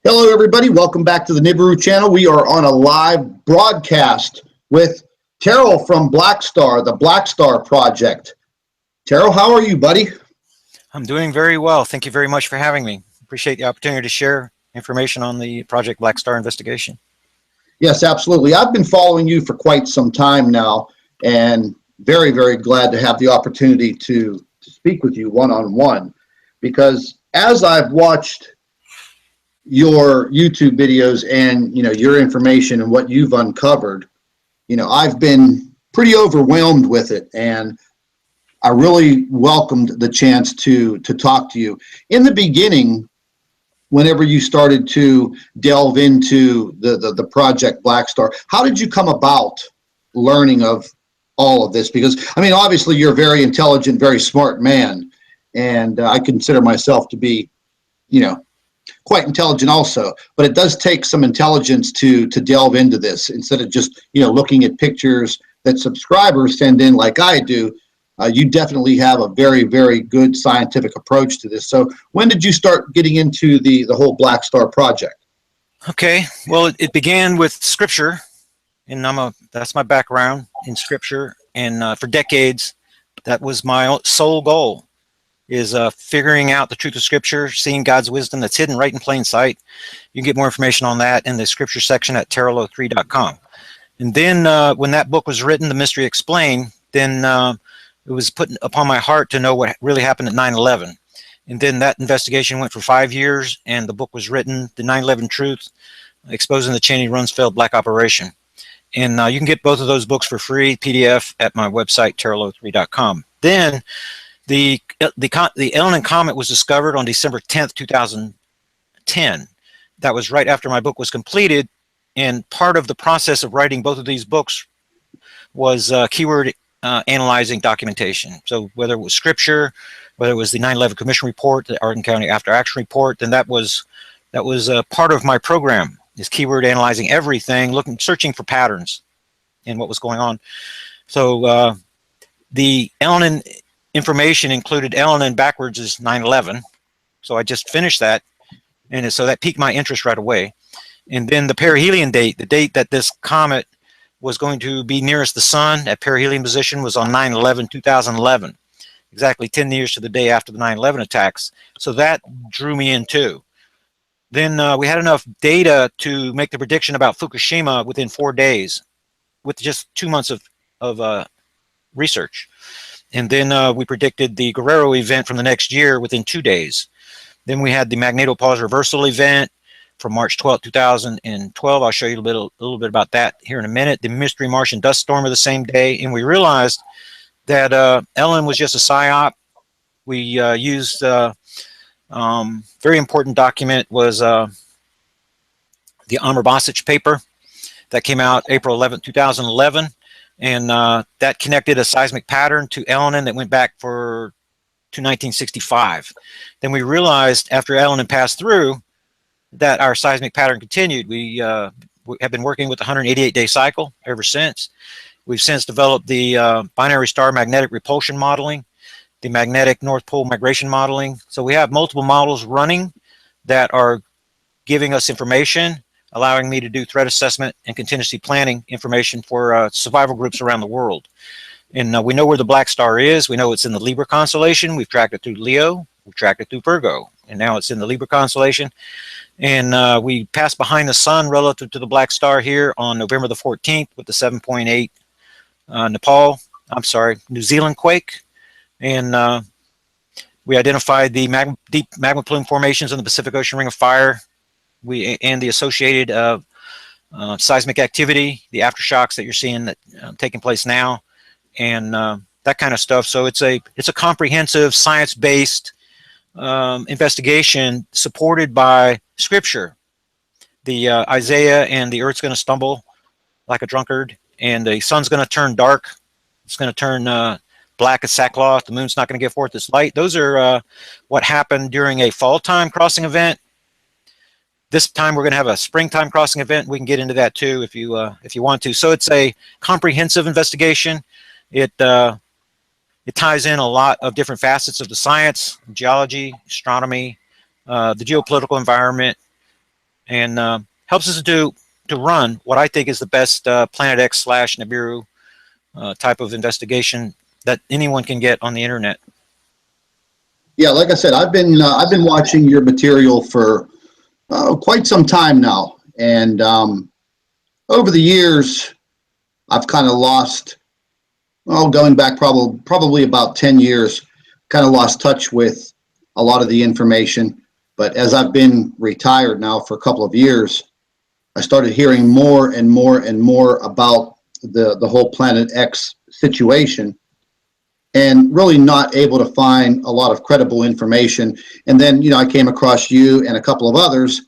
Hello, everybody. Welcome back to the Nibiru channel. We are on a live broadcast with TERRAL from BLACKSTAR, the BLACKSTAR project. TERRAL, how are you, buddy? I'm doing very well. Thank you very much for having me. Appreciate the opportunity to share information on the Project BLACKSTAR investigation. Yes, absolutely. I've been following you for quite some time now, and very, very glad to have the opportunity to speak with you one-on-one, because as I've watched your YouTube videos and your information and what you've uncovered, I've been pretty overwhelmed with it, and I really welcomed the chance to talk to you. In the beginning, whenever you started to delve into the Project BLACKSTAR, how did you come about learning of all of this? Because I mean, obviously you're a very intelligent, very smart man, and I consider myself to be, quite intelligent also, but it does take some intelligence to delve into this instead of just looking at pictures that subscribers send in like I do. You definitely have a very, very good scientific approach to this. So when did you start getting into the whole BLACKSTAR project? Okay, well, it began with scripture, and that's my background in scripture, and for decades, that was my sole goal, is figuring out the truth of scripture, seeing God's wisdom that's hidden right in plain sight. You can get more information on that in the scripture section at TERRAL03.com. And then when that book was written, The Mystery Explained, then it was put upon my heart to know what really happened at 9/11. And then that investigation went for 5 years, and the book was written, The 9/11 Truth, Exposing the Cheney Rumsfeld Black Operation. And you can get both of those books for free, PDF, at my website, TERRAL03.com. Then the Elenin Comet was discovered on December 10th, 2010. That was right after my book was completed, and part of the process of writing both of these books was keyword analyzing documentation. So whether it was scripture, whether it was the 9/11 Commission report, the Arden County After Action report, then that was part of my program, is keyword analyzing everything, searching for patterns in what was going on. So the Elenin information included Elenin backwards is 9/11. So I just finished that, and so that piqued my interest right away. And then the perihelion date, the date that this comet was going to be nearest the sun at perihelion position, was on 9/11/2011, exactly 10 years to the day after the 9/11 attacks. So that drew me in too. Then we had enough data to make the prediction about Fukushima within 4 days, with just 2 months of research. And then we predicted the Guerrero event from the next year within 2 days. Then we had the magnetopause reversal event from March 12, 2012. I'll show you a little bit about that here in a minute. The mystery Martian dust storm of the same day. And we realized that Ellen was just a psyop. We used very important document was the Amr Basic paper that came out April 11, 2011. And that connected a seismic pattern to Elenin that went back to 1965. Then we realized after Elenin passed through that our seismic pattern continued. We have been working with the 188-day cycle ever since. We've since developed the binary star magnetic repulsion modeling, the magnetic North Pole migration modeling. So we have multiple models running that are giving us information, allowing me to do threat assessment and contingency planning information for survival groups around the world. And we know where the Black Star is. We know it's in the Libra constellation. We've tracked it through Leo. We've tracked it through Virgo. And now it's in the Libra constellation. And we passed behind the sun relative to the Black Star here on November the 14th with the 7.8 New Zealand quake. And we identified the deep magma plume formations in the Pacific Ocean Ring of Fire, and the associated seismic activity, the aftershocks that you're seeing that taking place now, and that kind of stuff. So it's a comprehensive science-based investigation supported by scripture. The Isaiah and the earth's going to stumble like a drunkard, and the sun's going to turn dark. It's going to turn black as sackcloth. The moon's not going to give forth its light. Those are what happened during a fall time crossing event. This time we're going to have a springtime crossing event. We can get into that too if you want to. So it's a comprehensive investigation. It ties in a lot of different facets of the science, geology, astronomy, the geopolitical environment, and helps us to run what I think is the best Planet X / Nibiru type of investigation that anyone can get on the internet. Yeah, like I said, I've been watching your material for quite some time now, and over the years, I've kind of lost, well, going back probably about 10 years, kind of lost touch with a lot of the information. But as I've been retired now for a couple of years, I started hearing more and more and more about the whole Planet X situation, and really not able to find a lot of credible information. And then, I came across you and a couple of others,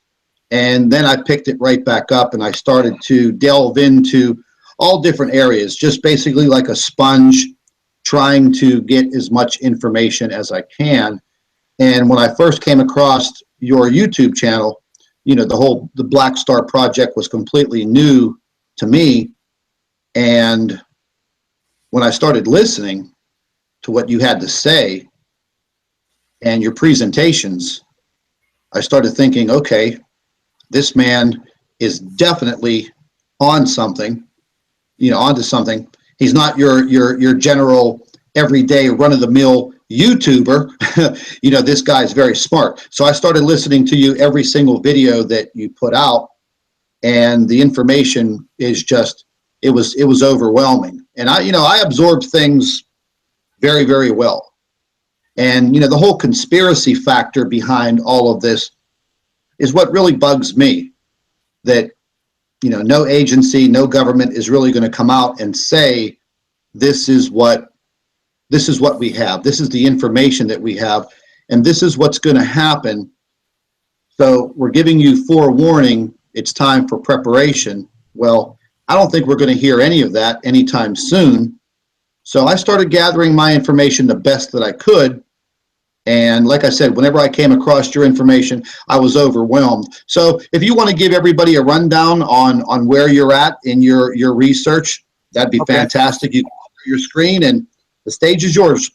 and then I picked it right back up and I started to delve into all different areas, just basically like a sponge, trying to get as much information as I can. And when I first came across your YouTube channel, the Black Star project was completely new to me. And when I started listening to what you had to say and your presentations, I started thinking, okay, this man is definitely on something, onto something. He's not your general everyday run-of-the-mill YouTuber. This guy's very smart. So I started listening to you every single video that you put out, and the information is just, it was overwhelming. And I absorbed things very, very well. And, the whole conspiracy factor behind all of this is what really bugs me, that, no agency, no government is really going to come out and say, this is what we have. This is the information that we have, and this is what's going to happen. So we're giving you forewarning. It's time for preparation. Well, I don't think we're going to hear any of that anytime soon. So I started gathering my information the best that I could. And like I said, whenever I came across your information, I was overwhelmed. So if you want to give everybody a rundown on where you're at in your research, that'd be fantastic. You can share your screen, and the stage is yours.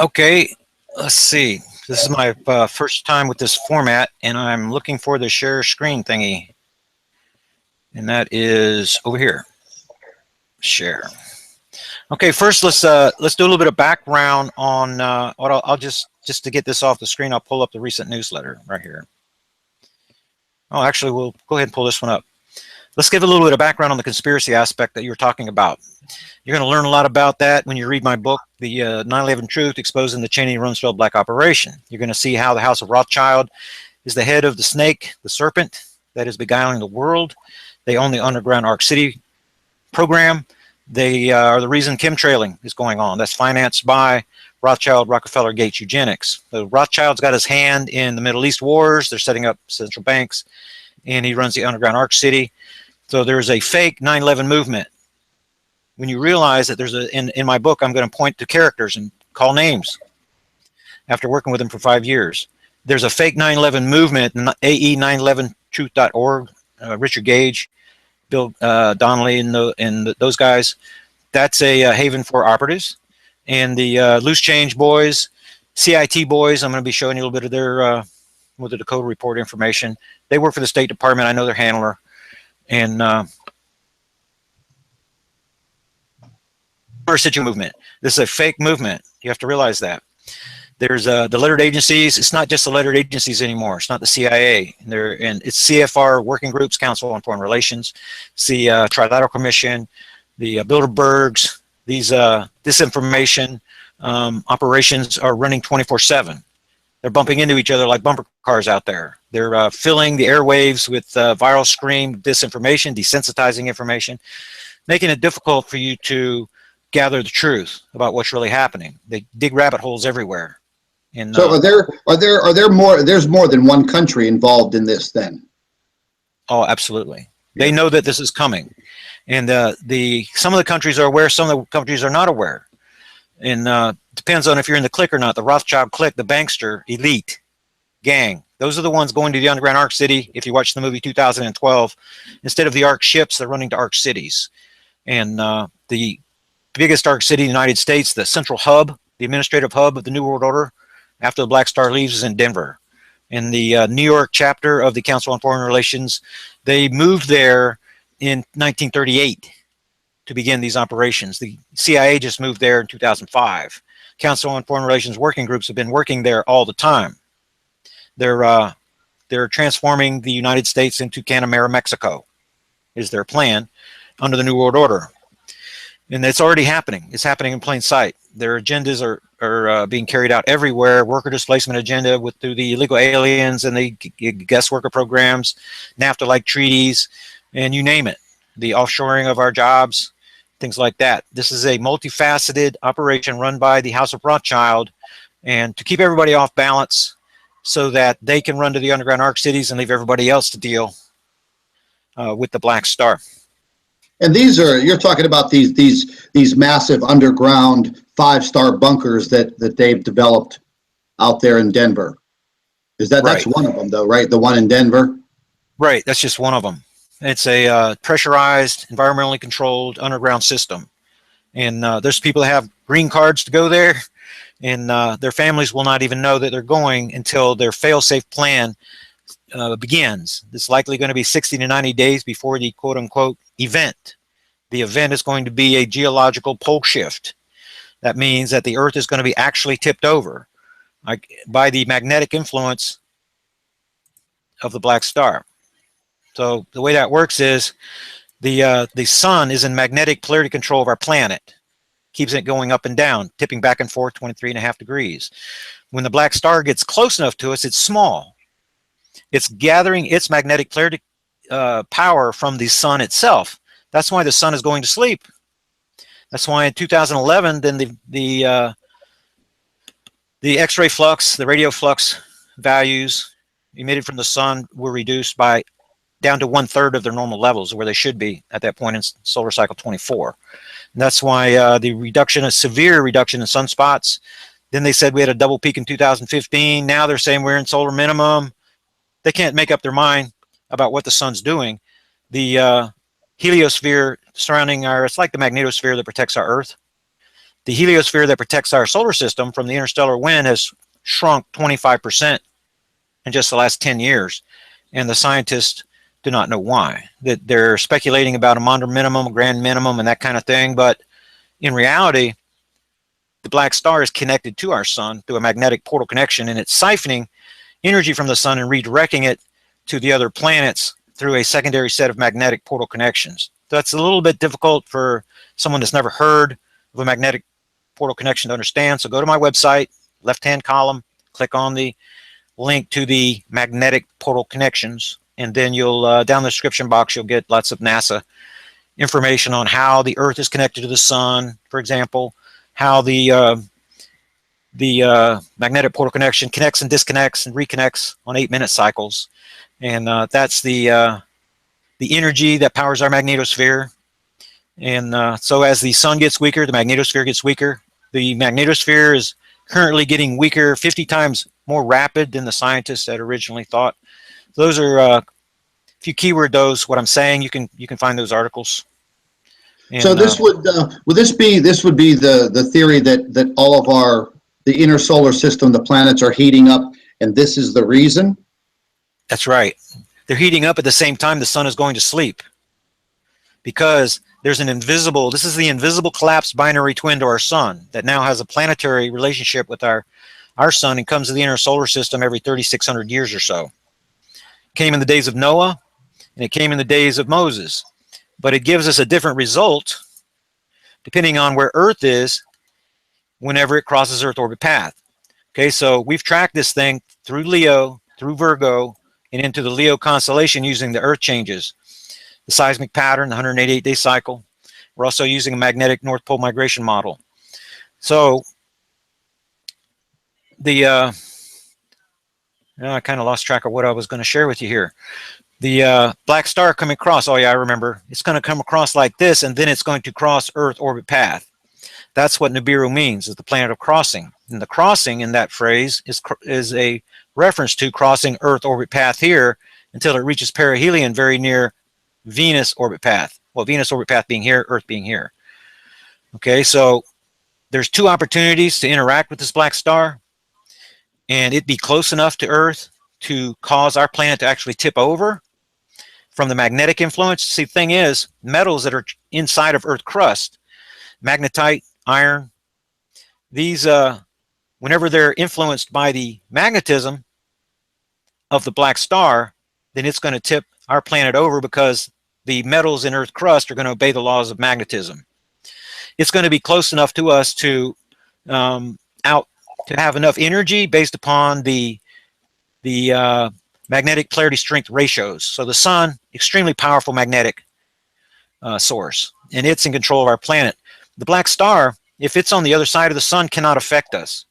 Okay, let's see. This is my first time with this format, and I'm looking for the share screen thingy. And that is over here. Share. Okay, first let's do a little bit of background on what I'll just to get this off the screen, I'll pull up the recent newsletter right here. Oh, actually, we'll go ahead and pull this one up. Let's give a little bit of background on the conspiracy aspect that you were talking about. You're going to learn a lot about that when you read my book, The 9/11 Truth, Exposing the Cheney Rumsfeld Black Operation. You're going to see how the House of Rothschild is the head of the snake, the serpent, that is beguiling the world. They own the underground Ark City program. They are the reason chemtrailing is going on. That's financed by Rothschild, Rockefeller, Gates, eugenics. So Rothschild's got his hand in the Middle East wars. They're setting up central banks, and he runs the underground Ark City. So there's a fake 9/11 movement. When you realize that there's in my book, I'm going to point to characters and call names after working with them for 5 years. There's a fake 9/11 movement, AE911truth.org, Richard Gage, Bill Donnelly, and those guys. That's a haven for operatives. And the Loose Change boys, CIT boys, I'm going to be showing you a little bit of their with the Dakota Report information. They work for the State Department. I know their handler. And City movement. This is a fake movement. You have to realize that. There's the lettered agencies. It's not just the lettered agencies anymore. It's not the CIA. And it's CFR working groups, Council on Foreign Relations, the Trilateral Commission, the Bilderbergs. These disinformation operations are running 24/7. They're bumping into each other like bumper cars out there. They're filling the airwaves with viral scream disinformation, desensitizing information, making it difficult for you to gather the truth about what's really happening. They dig rabbit holes everywhere. And, so are there more? There's more than one country involved in this, then? Oh, absolutely. They know that this is coming, and some of the countries are aware. Some of the countries are not aware, and depends on if you're in the clique or not. The Rothschild clique, the bankster elite gang. Those are the ones going to the underground Ark City. If you watch the movie 2012, instead of the Ark ships, they're running to Ark cities, and the biggest Ark City in the United States, the central hub, the administrative hub of the New World Order, after the Black Star leaves, is in Denver. And the New York chapter of the Council on Foreign Relations, they moved there in 1938 to begin these operations. The CIA just moved there in 2005. Council on Foreign Relations working groups have been working there all the time. They're transforming the United States into Canamera, Mexico, is their plan under the New World Order. And it's already happening. It's happening in plain sight. Their agendas are being carried out everywhere. Worker displacement agenda through the illegal aliens and the guest worker programs, NAFTA-like treaties, and you name it. The offshoring of our jobs, things like that. This is a multifaceted operation run by the House of Rothschild, and to keep everybody off balance so that they can run to the underground arc cities and leave everybody else to deal with the Black Star. And you're talking about these massive underground 5-star bunkers that they've developed out there in Denver. That's one of them though, right? The one in Denver? Right, that's just one of them. It's a pressurized, environmentally controlled underground system. And there's people that have green cards to go there, and their families will not even know that they're going until their fail-safe plan begins. It's likely going to be 60 to 90 days before the quote-unquote event. The event is going to be a geological pole shift. That means that the Earth is going to be actually tipped over by the magnetic influence of the Black Star. So the way that works is the sun is in magnetic polarity control of our planet. Keeps it going up and down, tipping back and forth 23.5 degrees. When the Black Star gets close enough to us, it's small. It's gathering its magnetic polarity power from the sun itself. That's why the sun is going to sleep. That's why in 2011, then the X-ray flux, the radio flux values emitted from the sun were reduced by down to 1/3 of their normal levels, where they should be at that point in solar cycle 24. And that's why the severe reduction in sunspots. Then they said we had a double peak in 2015. Now they're saying we're in solar minimum. They can't make up their mind about what the sun's doing. The heliosphere surrounding it's like the magnetosphere that protects our Earth. The heliosphere that protects our solar system from the interstellar wind has shrunk 25% in just the last 10 years. And the scientists do not know why. That they're speculating about a Maunder minimum, a grand minimum, and that kind of thing. But in reality, the Black Star is connected to our sun through a magnetic portal connection, and it's siphoning energy from the sun and redirecting it to the other planets through a secondary set of magnetic portal connections. So that's a little bit difficult for someone that's never heard of a magnetic portal connection to understand. So go to my website, left-hand column, click on the link to the magnetic portal connections, and then you'll down the description box you'll get lots of NASA information on how the Earth is connected to the sun, for example, how the magnetic portal connection connects and disconnects and reconnects on 8-minute cycles, and that's the energy that powers our magnetosphere. And so as the sun gets weaker, the magnetosphere gets weaker. The magnetosphere is currently getting weaker 50 times more rapid than the scientists had originally thought. Those are if you keyword those, what I'm saying, you can find those articles. And, so this would be the theory that all of the inner solar system, the planets are heating up, and this is the reason? That's right. They're heating up at the same time the sun is going to sleep, because there's this is the invisible collapsed binary twin to our sun that now has a planetary relationship with our sun and comes to the inner solar system every 3,600 years or so. Came in the days of Noah, and it came in the days of Moses. But it gives us a different result depending on where Earth is whenever it crosses Earth orbit path. Okay, so we've tracked this thing through Leo, through Virgo, and into the Leo constellation using the Earth changes, the seismic pattern, the 188-day cycle. We're also using a magnetic North Pole migration model. So I kind of lost track of what I was going to share with you here. The Black Star coming across, oh yeah, I remember. It's going to come across like this, and then it's going to cross Earth orbit path. That's what Nibiru means, is the planet of crossing. And the crossing in that phrase is a reference to crossing Earth orbit path here until it reaches perihelion very near Venus orbit path. Well, Venus orbit path being here, Earth being here. Okay, so there's 2 opportunities to interact with this Black Star, and it'd be close enough to Earth to cause our planet to actually tip over from the magnetic influence. See, the thing is, metals that are inside of Earth crust, magnetite, iron, these, whenever they're influenced by the magnetism of the black star, then it's going to tip our planet over because the metals in Earth crust are going to obey the laws of magnetism. It's going to be close enough to us to have enough energy based upon the magnetic polarity strength ratios. So the sun, extremely powerful magnetic source, and it's in control of our planet. The black star, if it's on the other side of the sun, cannot affect us.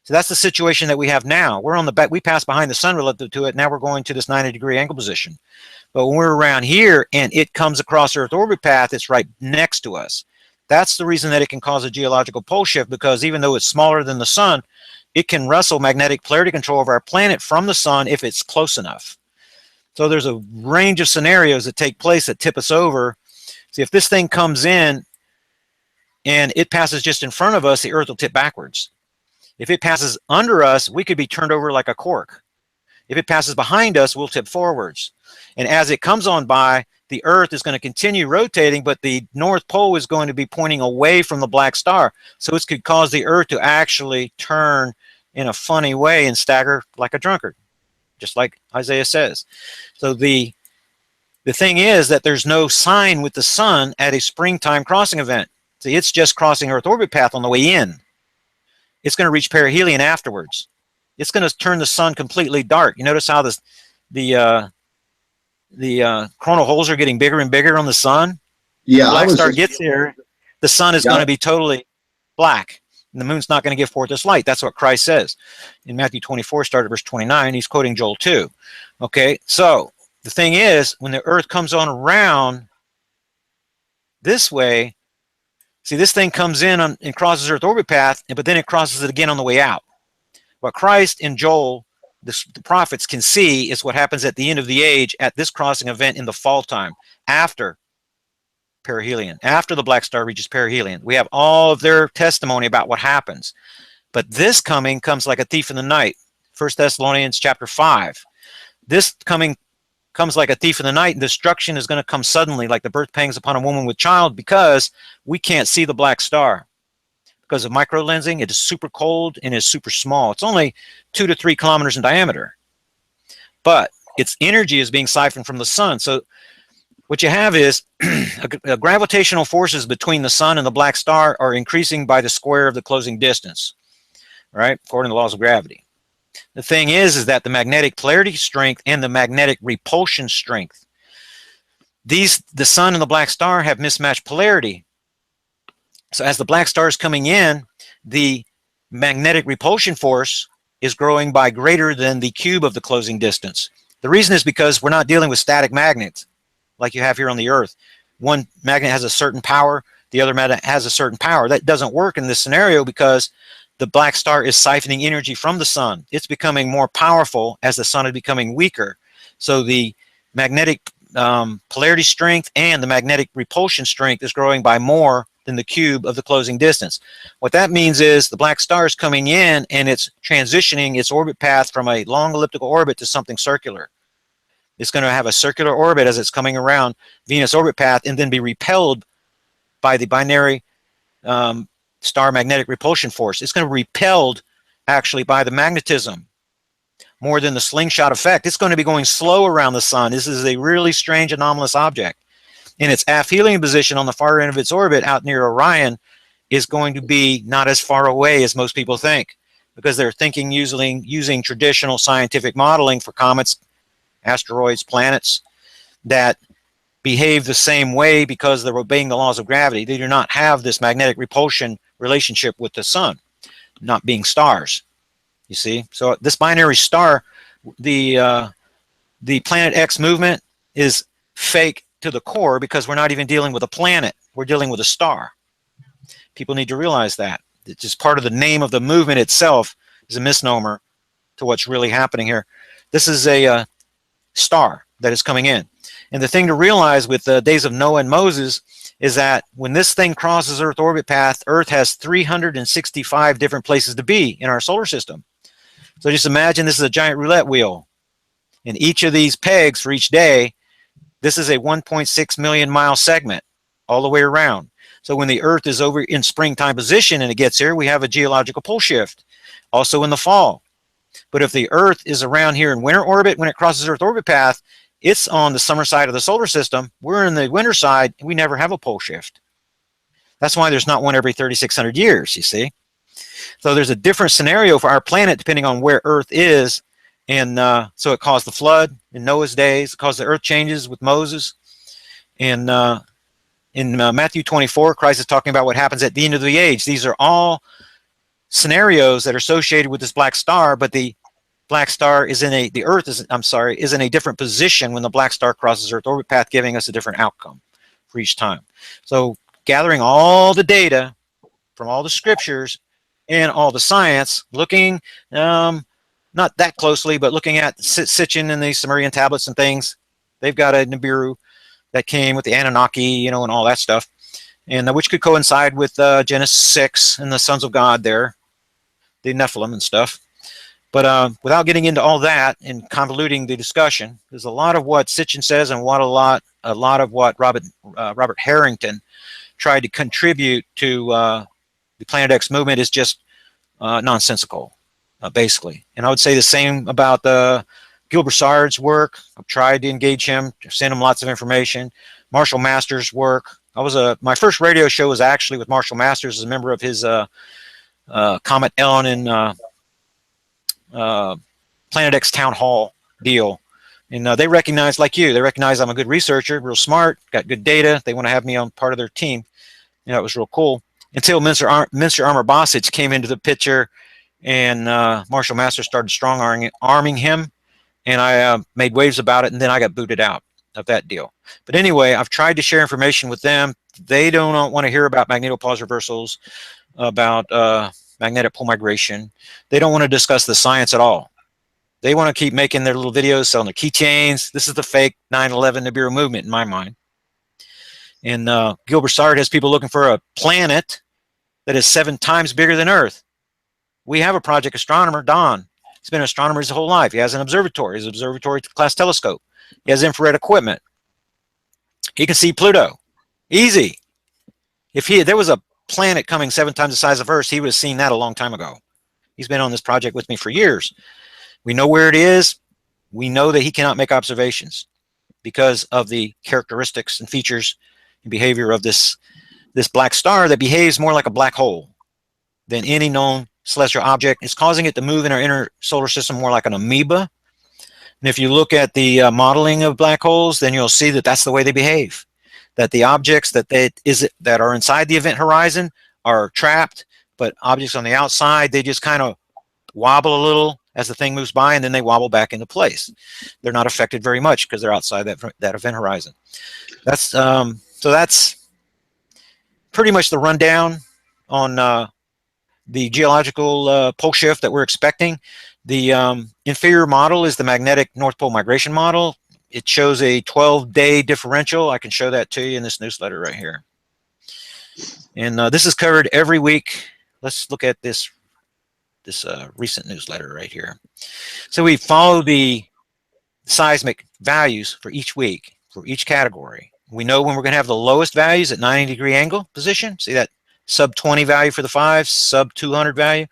So that's the situation that we have now. We're on the back, we pass behind the sun relative to it. Now we're going to this 90-degree angle position. But when we're around here and it comes across Earth orbit path, it's right next to us. That's the reason that it can cause a geological pole shift, because even though it's smaller than the sun, it can wrestle magnetic polarity control of our planet from the sun if it's close enough. So there's a range of scenarios that take place that tip us over. See, if this thing comes in and it passes just in front of us, the Earth will tip backwards. If it passes under us, we could be turned over like a cork. If it passes behind us, we'll tip forwards. And as it comes on by, the Earth is going to continue rotating, but the North Pole is going to be pointing away from the black star. So it could cause the Earth to actually turn in a funny way and stagger like a drunkard, just like Isaiah says. So the thing is that there's no sign with the sun at a springtime crossing event. See, it's just crossing Earth orbit path on the way in. It's going to reach perihelion afterwards. It's going to turn the sun completely dark. You notice how the coronal holes are getting bigger and bigger on the sun? Yeah, the black star gets here, the sun is going to be totally black, and the moon's not going to give forth its light. That's what Christ says in Matthew 24, start at verse 29. He's quoting Joel 2. Okay, so the thing is, when the Earth comes on around this way, see, this thing comes in and crosses Earth orbit path, but then it crosses it again on the way out. What Christ and Joel, the prophets, can see is what happens at the end of the age at this crossing event in the fall time, after perihelion, after the black star reaches perihelion. We have all of their testimony about what happens. But this coming comes like a thief in the night. 1 Thessalonians chapter 5. This coming comes like a thief in the night, and destruction is going to come suddenly like the birth pangs upon a woman with child, because we can't see the black star. Because of microlensing, it is super cold and is super small. It's only 2 to 3 kilometers in diameter. But its energy is being siphoned from the sun. So what you have is gravitational forces between the sun and the black star are increasing by the square of the closing distance, right? According to the laws of gravity. The thing is that the magnetic polarity strength and the magnetic repulsion strength, the sun and the black star have mismatched polarity. So as the black star is coming in, the magnetic repulsion force is growing by greater than the cube of the closing distance. The reason is because we're not dealing with static magnets like you have here on the Earth. One magnet has a certain power, the other magnet has a certain power. That doesn't work in this scenario because the black star is siphoning energy from the sun. It's becoming more powerful as the sun is becoming weaker. So the magnetic polarity strength and the magnetic repulsion strength is growing by more than the cube of the closing distance. What that means is the black star is coming in and it's transitioning its orbit path from a long elliptical orbit to something circular. It's going to have a circular orbit as it's coming around Venus orbit path and then be repelled by the binary star magnetic repulsion force. It's going to be repelled actually by the magnetism more than the slingshot effect. It's going to be going slow around the sun. This is a really strange anomalous object. In its aphelion position on the far end of its orbit out near Orion is going to be not as far away as most people think, because they're thinking using traditional scientific modeling for comets, asteroids, planets that behave the same way because they're obeying the laws of gravity. They do not have this magnetic repulsion relationship with the sun, not being stars, you see. So this binary star, the Planet X movement is fake to the core, because we're not even dealing with a planet, we're dealing with a star. People need to realize that. It's just part of the name of the movement itself is a misnomer to what's really happening here. This is a star that is coming in. And the thing to realize with the days of Noah and Moses is that when this thing crosses Earth orbit path, Earth has 365 different places to be in our solar system. So just imagine this is a giant roulette wheel. And each of these pegs for each day, this is a 1.6 million mile segment all the way around. So when the Earth is over in springtime position and it gets here, we have a geological pole shift. Also in the fall. But if the Earth is around here in winter orbit, when it crosses Earth orbit path, it's on the summer side of the solar system. We're in the winter side, we never have a pole shift. That's why there's not one every 3,600 years, you see. So there's a different scenario for our planet depending on where Earth is. And so it caused the flood in Noah's days. It caused the earth changes with Moses. And in Matthew 24, Christ is talking about what happens at the end of the age. These are all scenarios that are associated with this black star, but the black star is in a, the Earth is, I'm sorry, is in a different position when the black star crosses Earth orbit path, giving us a different outcome for each time. So gathering all the data from all the scriptures and all the science, looking not that closely, but looking at Sitchin and the Sumerian tablets and things. They've got a Nibiru that came with the Anunnaki, you know, and all that stuff, and which could coincide with Genesis 6 and the sons of God there, the Nephilim and stuff. But without getting into all that and convoluting the discussion, there's a lot of what Sitchin says and what a lot of what Robert Harrington tried to contribute to the Planet X movement is just nonsensical. Basically. And I would say the same about Gil Broussard's work. I've tried to engage him, send him lots of information. Marshall Masters' work. My first radio show was actually with Marshall Masters as a member of his Comet Ellen and Planet X Town Hall deal. And they recognize, like you, they recognize I'm a good researcher, real smart, got good data. They want to have me on part of their team. You know, it was real cool. Until Mr. Armor Bosich came into the picture, and Marshall Masters started strong-arming him, and I made waves about it, and then I got booted out of that deal. But anyway, I've tried to share information with them. They don't want to hear about magnetopause reversals, about magnetic pole migration. They don't want to discuss the science at all. They want to keep making their little videos, selling their keychains. This is the fake 9/11 Nibiru movement in my mind. And Gil Broussard has people looking for a planet that is 7 times bigger than Earth. We have a project astronomer, Don. He's been an astronomer his whole life. He has an observatory. His observatory class telescope. He has infrared equipment. He can see Pluto. Easy. If there was a planet coming 7 times the size of Earth, he would have seen that a long time ago. He's been on this project with me for years. We know where it is. We know that he cannot make observations because of the characteristics and features and behavior of this black star that behaves more like a black hole than any known celestial object. It's causing it to move in our inner solar system more like an amoeba. And if you look at the modeling of black holes, then you'll see that that's the way they behave. That the objects that are inside the event horizon are trapped, but objects on the outside, they just kind of wobble a little as the thing moves by, and then they wobble back into place. They're not affected very much because they're outside that event horizon. That's so that's pretty much the rundown on the geological pole shift that we're expecting. The inferior model is the magnetic North Pole migration model. It shows a 12-day differential. I can show that to you in this newsletter right here. And this is covered every week. Let's look at this recent newsletter right here. So we follow the seismic values for each week, for each category. We know when we're going to have the lowest values at 90-degree angle position. See that sub 20 value for the 5, sub 200 value.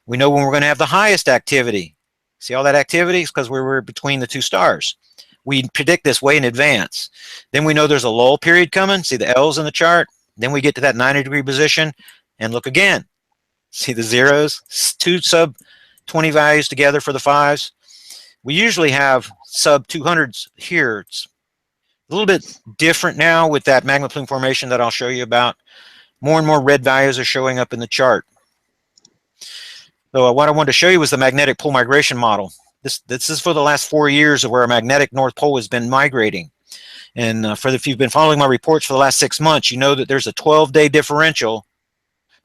We know when we're going to have the highest activity. See all that activity? It's because we're between the 2 stars. We predict this way in advance. Then we know there's a lull period coming. See the L's in the chart? Then we get to that 90-degree position and look again. See the zeros? 2 sub 20 values together for the 5s. We usually have sub 200s here. It's a little bit different now with that magma plume formation that I'll show you about. More and more red values are showing up in the chart. So what I wanted to show you was the magnetic pole migration model. This is for the last 4 years of where a magnetic North Pole has been migrating. And if you've been following my reports for the last 6 months, you know that there's a 12-day differential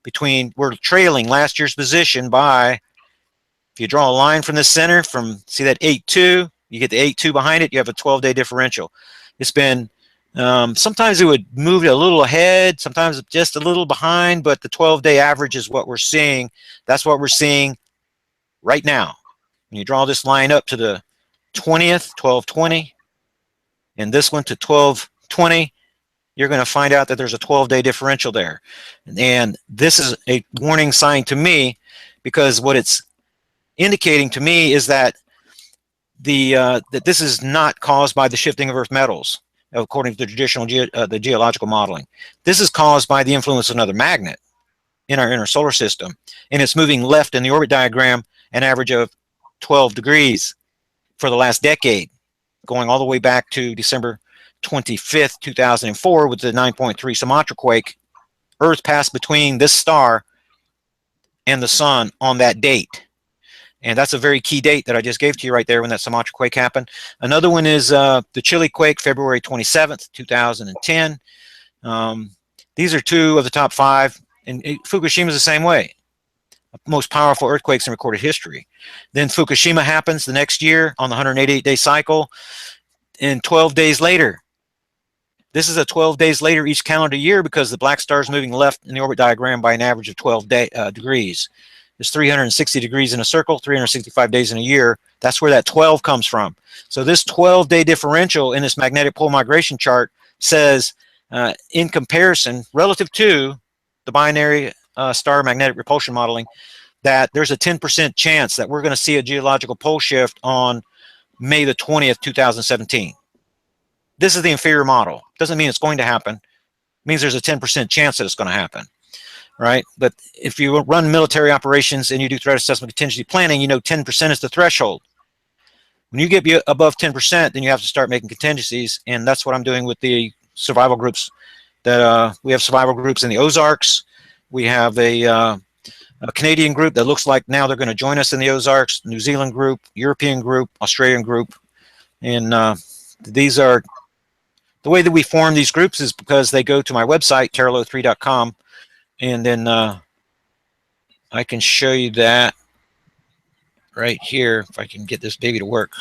between, we're trailing last year's position by, if you draw a line from the center, see that 8-2, you get the 8-2 behind it, you have a 12-day differential. It's been, sometimes it would move a little ahead, sometimes just a little behind, but the 12-day average is what we're seeing. That's what we're seeing right now. When you draw this line up to the 20th, 1220, and this one to 1220, you're going to find out that there's a 12-day differential there. And this is a warning sign to me, because what it's indicating to me is that that this is not caused by the shifting of Earth metals, according to the traditional the geological modeling. This is caused by the influence of another magnet in our inner solar system, and it's moving left in the orbit diagram an average of 12 degrees for the last decade, going all the way back to December 25th, 2004, with the 9.3 Sumatra quake. Earth passed between this star and the sun on that date. And that's a very key date that I just gave to you right there when that Sumatra quake happened. Another one is the Chile quake, February 27th, 2010. These are two of the top 5. And Fukushima is the same way. Most powerful earthquakes in recorded history. Then Fukushima happens the next year on the 188-day cycle. And 12 days later, this is a 12 days later each calendar year, because the black star is moving left in the orbit diagram by an average of 12 degrees. There's 360 degrees in a circle, 365 days in a year. That's where that 12 comes from. So this 12-day differential in this magnetic pole migration chart says, in comparison, relative to the binary star magnetic repulsion modeling, that there's a 10% chance that we're going to see a geological pole shift on May the 20th, 2017. This is the inferior model. Doesn't mean it's going to happen. It means there's a 10% chance that it's going to happen, right? But if you run military operations and you do threat assessment contingency planning, you know 10% is the threshold. When you get above 10%, then you have to start making contingencies, and that's what I'm doing with the survival groups. That we have survival groups in the Ozarks. We have a Canadian group that looks like now they're going to join us in the Ozarks, New Zealand group, European group, Australian group. And these are, the way that we form these groups is because they go to my website, TERRAL03.com, and then I can show you that right here, if I can get this baby to work.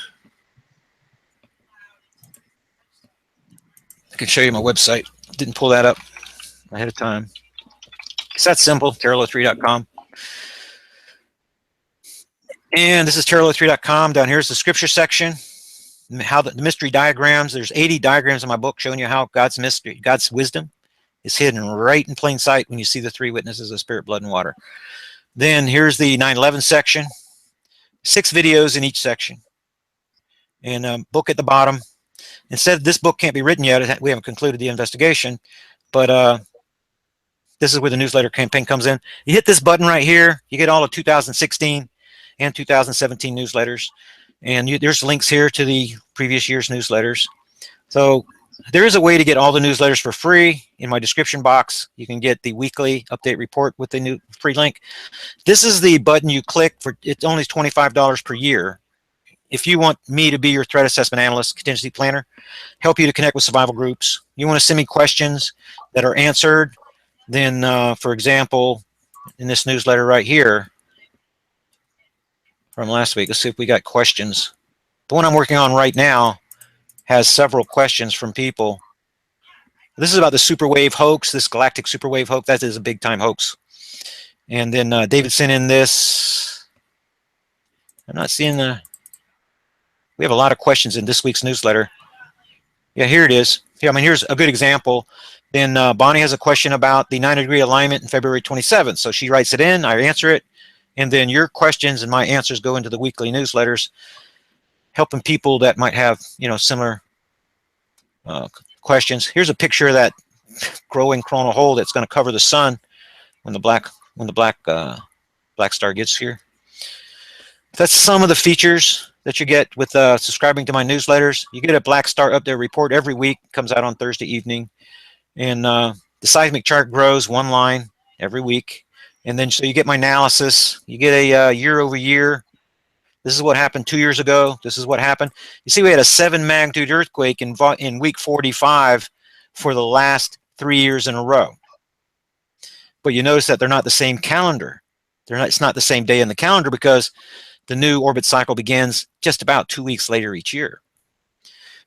I can show you my website. Didn't pull that up ahead of time. It's that simple, TERRAL03.com. And this is TERRAL03.com. Down here is the scripture section. How the mystery diagrams. There's 80 diagrams in my book showing you how God's mystery, God's wisdom is hidden right in plain sight when you see the 3 witnesses of spirit, blood, and water. Then here's the 9/11 section. 6 videos in each section. And book at the bottom. Instead, this book can't be written yet. We haven't concluded the investigation. But this is where the newsletter campaign comes in. You hit this button right here. You get all of 2016 and 2017 newsletters. And there's links here to the previous year's newsletters. So there is a way to get all the newsletters for free. In my description box, you can get the weekly update report with the new free link. This is the button you click for. It's only $25 per year. If you want me to be your threat assessment analyst, contingency planner, help you to connect with survival groups, you want to send me questions that are answered, then, for example, in this newsletter right here from last week, let's see if we got questions. The one I'm working on right now has several questions from people. This is about the superwave hoax, this galactic superwave hoax. That is a big-time hoax. And then David sent in this. I'm not seeing the... We have a lot of questions in this week's newsletter. Yeah, here it is. Here, I mean, here's a good example. Then Bonnie has a question about the 90-degree alignment in February 27th. So she writes it in, I answer it, and then your questions and my answers go into the weekly newsletters, helping people that might have, you know, similar questions. Here's a picture of that growing coronal hole that's going to cover the sun when the black star gets here. That's some of the features that you get with subscribing to my newsletters. You get a black star update report every week. It comes out on Thursday evening. And the seismic chart grows 1 line every week. And then so you get my analysis. You get a year over year. This is what happened 2 years ago. This is what happened. You see we had a 7 magnitude earthquake in week 45 for the last 3 years in a row. But you notice that they're not the same calendar. It's not the same day in the calendar because the new orbit cycle begins just about 2 weeks later each year.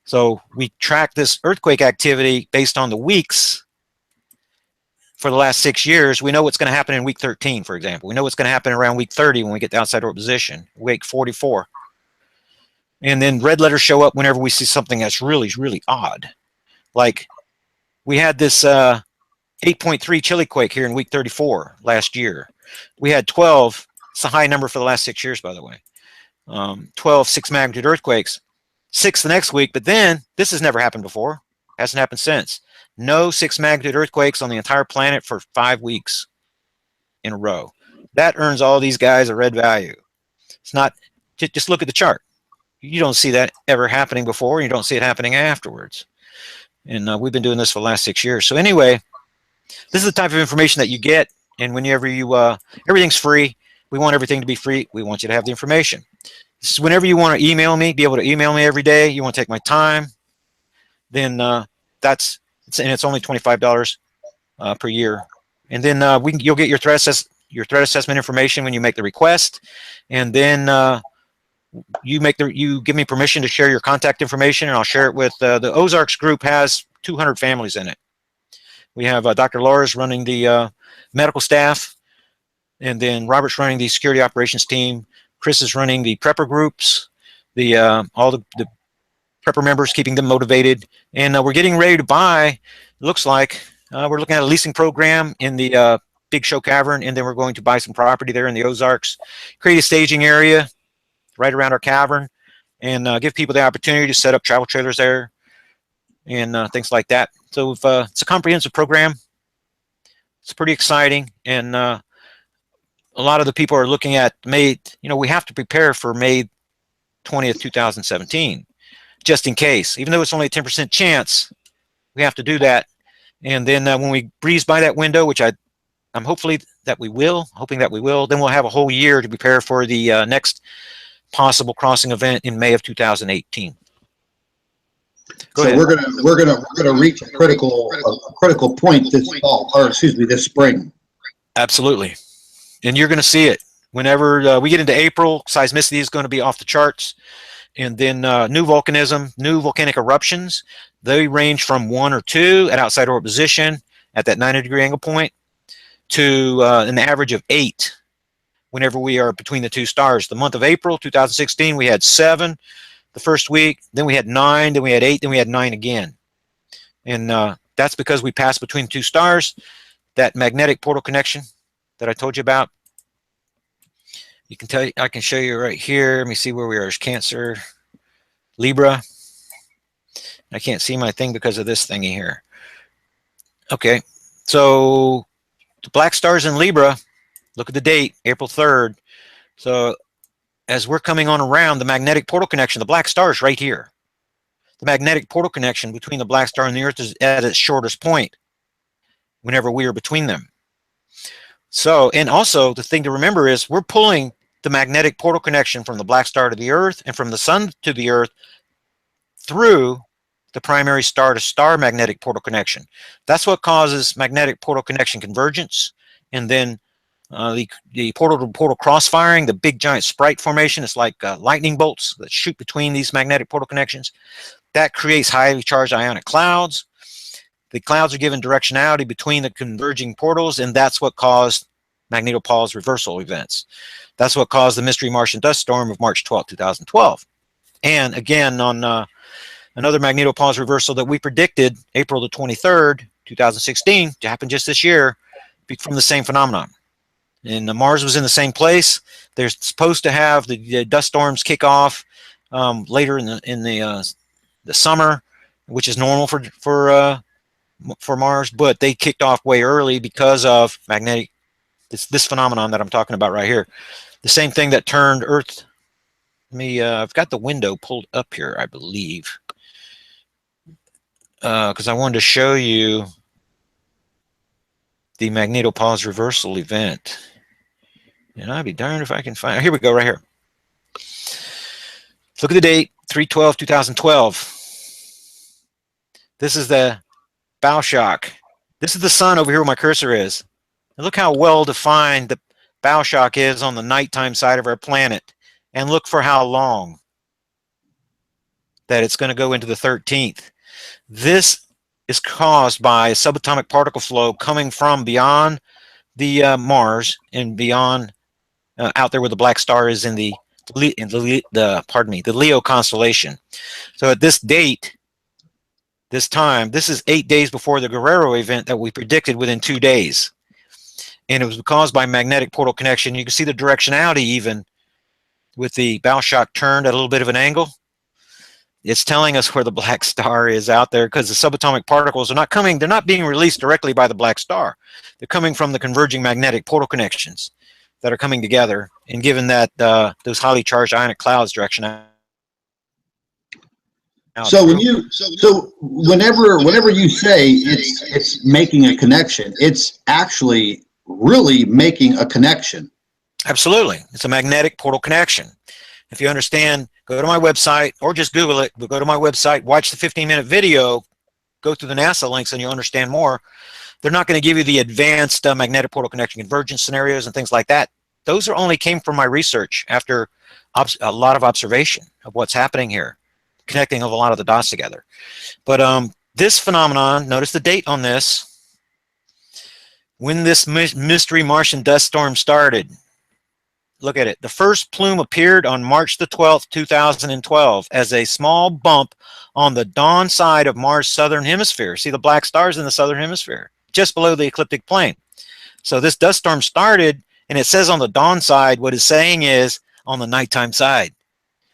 So we track this earthquake activity based on the weeks for the last 6 years, we know what's going to happen in week 13, for example. We know what's going to happen around week 30 when we get to outside orbit position, week 44. And then red letters show up whenever we see something that's really, really odd. Like we had this 8.3 chili quake here in week 34 last year. We had 12, it's a high number for the last 6 years, by the way, 12 6 magnitude earthquakes, 6 the next week, but then this has never happened before, hasn't happened since. No 6 magnitude earthquakes on the entire planet for 5 weeks in a row. That earns all these guys a red value. It's not, just look at the chart. You don't see that ever happening before, and you don't see it happening afterwards. And we've been doing this for the last 6 years. So anyway, this is the type of information that you get, and whenever you, everything's free. We want everything to be free. We want you to have the information. So whenever you want to email me, be able to email me every day, you want to take my time, then and it's only $25 per year. And then you'll get your threat assessment information when you make the request, and then you give me permission to share your contact information, and I'll share it with the Ozarks group. Has 200 families in it. We have Dr. Laura's running the medical staff, and then Robert's running the security operations team. Chris is running the prepper groups, all the prepper members, keeping them motivated. And we're getting ready to buy, it looks like, we're looking at a leasing program in the Big Show Cavern, and then we're going to buy some property there in the Ozarks, create a staging area right around our cavern, and give people the opportunity to set up travel trailers there and things like that. So it's a comprehensive program. It's pretty exciting, and a lot of the people are looking at May, we have to prepare for May 20th, 2017, just in case. Even though it's only a 10% chance, we have to do that. And then when we breeze by that window, which I'm hoping that we will, then we'll have a whole year to prepare for the next possible crossing event in May of 2018. So we're gonna reach a critical point this fall, or excuse me, this spring. Absolutely. And you're going to see it whenever we get into April. Seismicity is going to be off the charts, and then new volcanism, new volcanic eruptions. They range from 1 or 2 at outside orbit position at that 90-degree angle point to an average of 8 whenever we are between the 2 stars. The month of April 2016, we had 7 the first week, then we had 9, then we had 8, then we had 9 again. And that's because we passed between 2 stars, that magnetic portal connection that I told you about. You can tell, I can show you right here. Let me see where we are. There's Cancer, Libra. I can't see my thing because of this thingy here. Okay, so the black stars in Libra, look at the date, April 3rd. So as we're coming on around the magnetic portal connection, the black star is right here. The magnetic portal connection between the black star and the Earth is at its shortest point whenever we are between them. So, and also the thing to remember is we're pulling the magnetic portal connection from the black star to the Earth and from the sun to the Earth through the primary star-to-star magnetic portal connection. That's what causes magnetic portal connection convergence, and then the portal-to-portal cross-firing, the big giant sprite formation. It's like lightning bolts that shoot between these magnetic portal connections. That creates highly charged ionic clouds. The clouds are given directionality between the converging portals, and that's what caused magnetopause reversal events. That's what caused the mystery Martian dust storm of March 12, 2012. And again, on another magnetopause reversal that we predicted, April the 23rd, 2016, to happen just this year from the same phenomenon. And Mars was in the same place. They're supposed to have the dust storms kick off later in the summer, which is normal for Mars, but they kicked off way early because of magnetic, this phenomenon that I'm talking about right here. The same thing that turned Earth. I've got the window pulled up here, I believe, because I wanted to show you the magnetopause reversal event. And I'd be darned if I can find it. Here we go, right here. Look at the date, 3/12/2012. This is the bow shock. This is the sun over here where my cursor is. And look how well defined the bow shock is on the nighttime side of our planet. And look for how long that it's going to go into the 13th. This is caused by a subatomic particle flow coming from beyond the Mars and beyond out there where the black star is in the Leo constellation. So at this date, this time, this is 8 days before the Guerrero event that we predicted within 2 days. And it was caused by magnetic portal connection. You can see the directionality even with the bow shock turned at a little bit of an angle. It's telling us where the black star is out there, because the subatomic particles are not coming, they're not being released directly by the black star. They're coming from the converging magnetic portal connections that are coming together, and given that those highly charged ionic clouds direction out. So whenever you say it's making a connection, it's actually really making a connection. Absolutely. It's a magnetic portal connection. If you understand, go to my website or just Google it, but go to my website, watch the 15-minute video, go through the NASA links, and you'll understand more. They're not going to give you the advanced magnetic portal connection convergence scenarios and things like that. Those are only came from my research after a lot of observation of what's happening here, connecting of a lot of the dots together. But this phenomenon, notice the date on this, when this mystery Martian dust storm started. Look at it. The first plume appeared on March the 12th, 2012 as a small bump on the dawn side of Mars' southern hemisphere. See the black stars in the southern hemisphere, just below the ecliptic plane. So this dust storm started, and it says on the dawn side, what it's saying is on the nighttime side.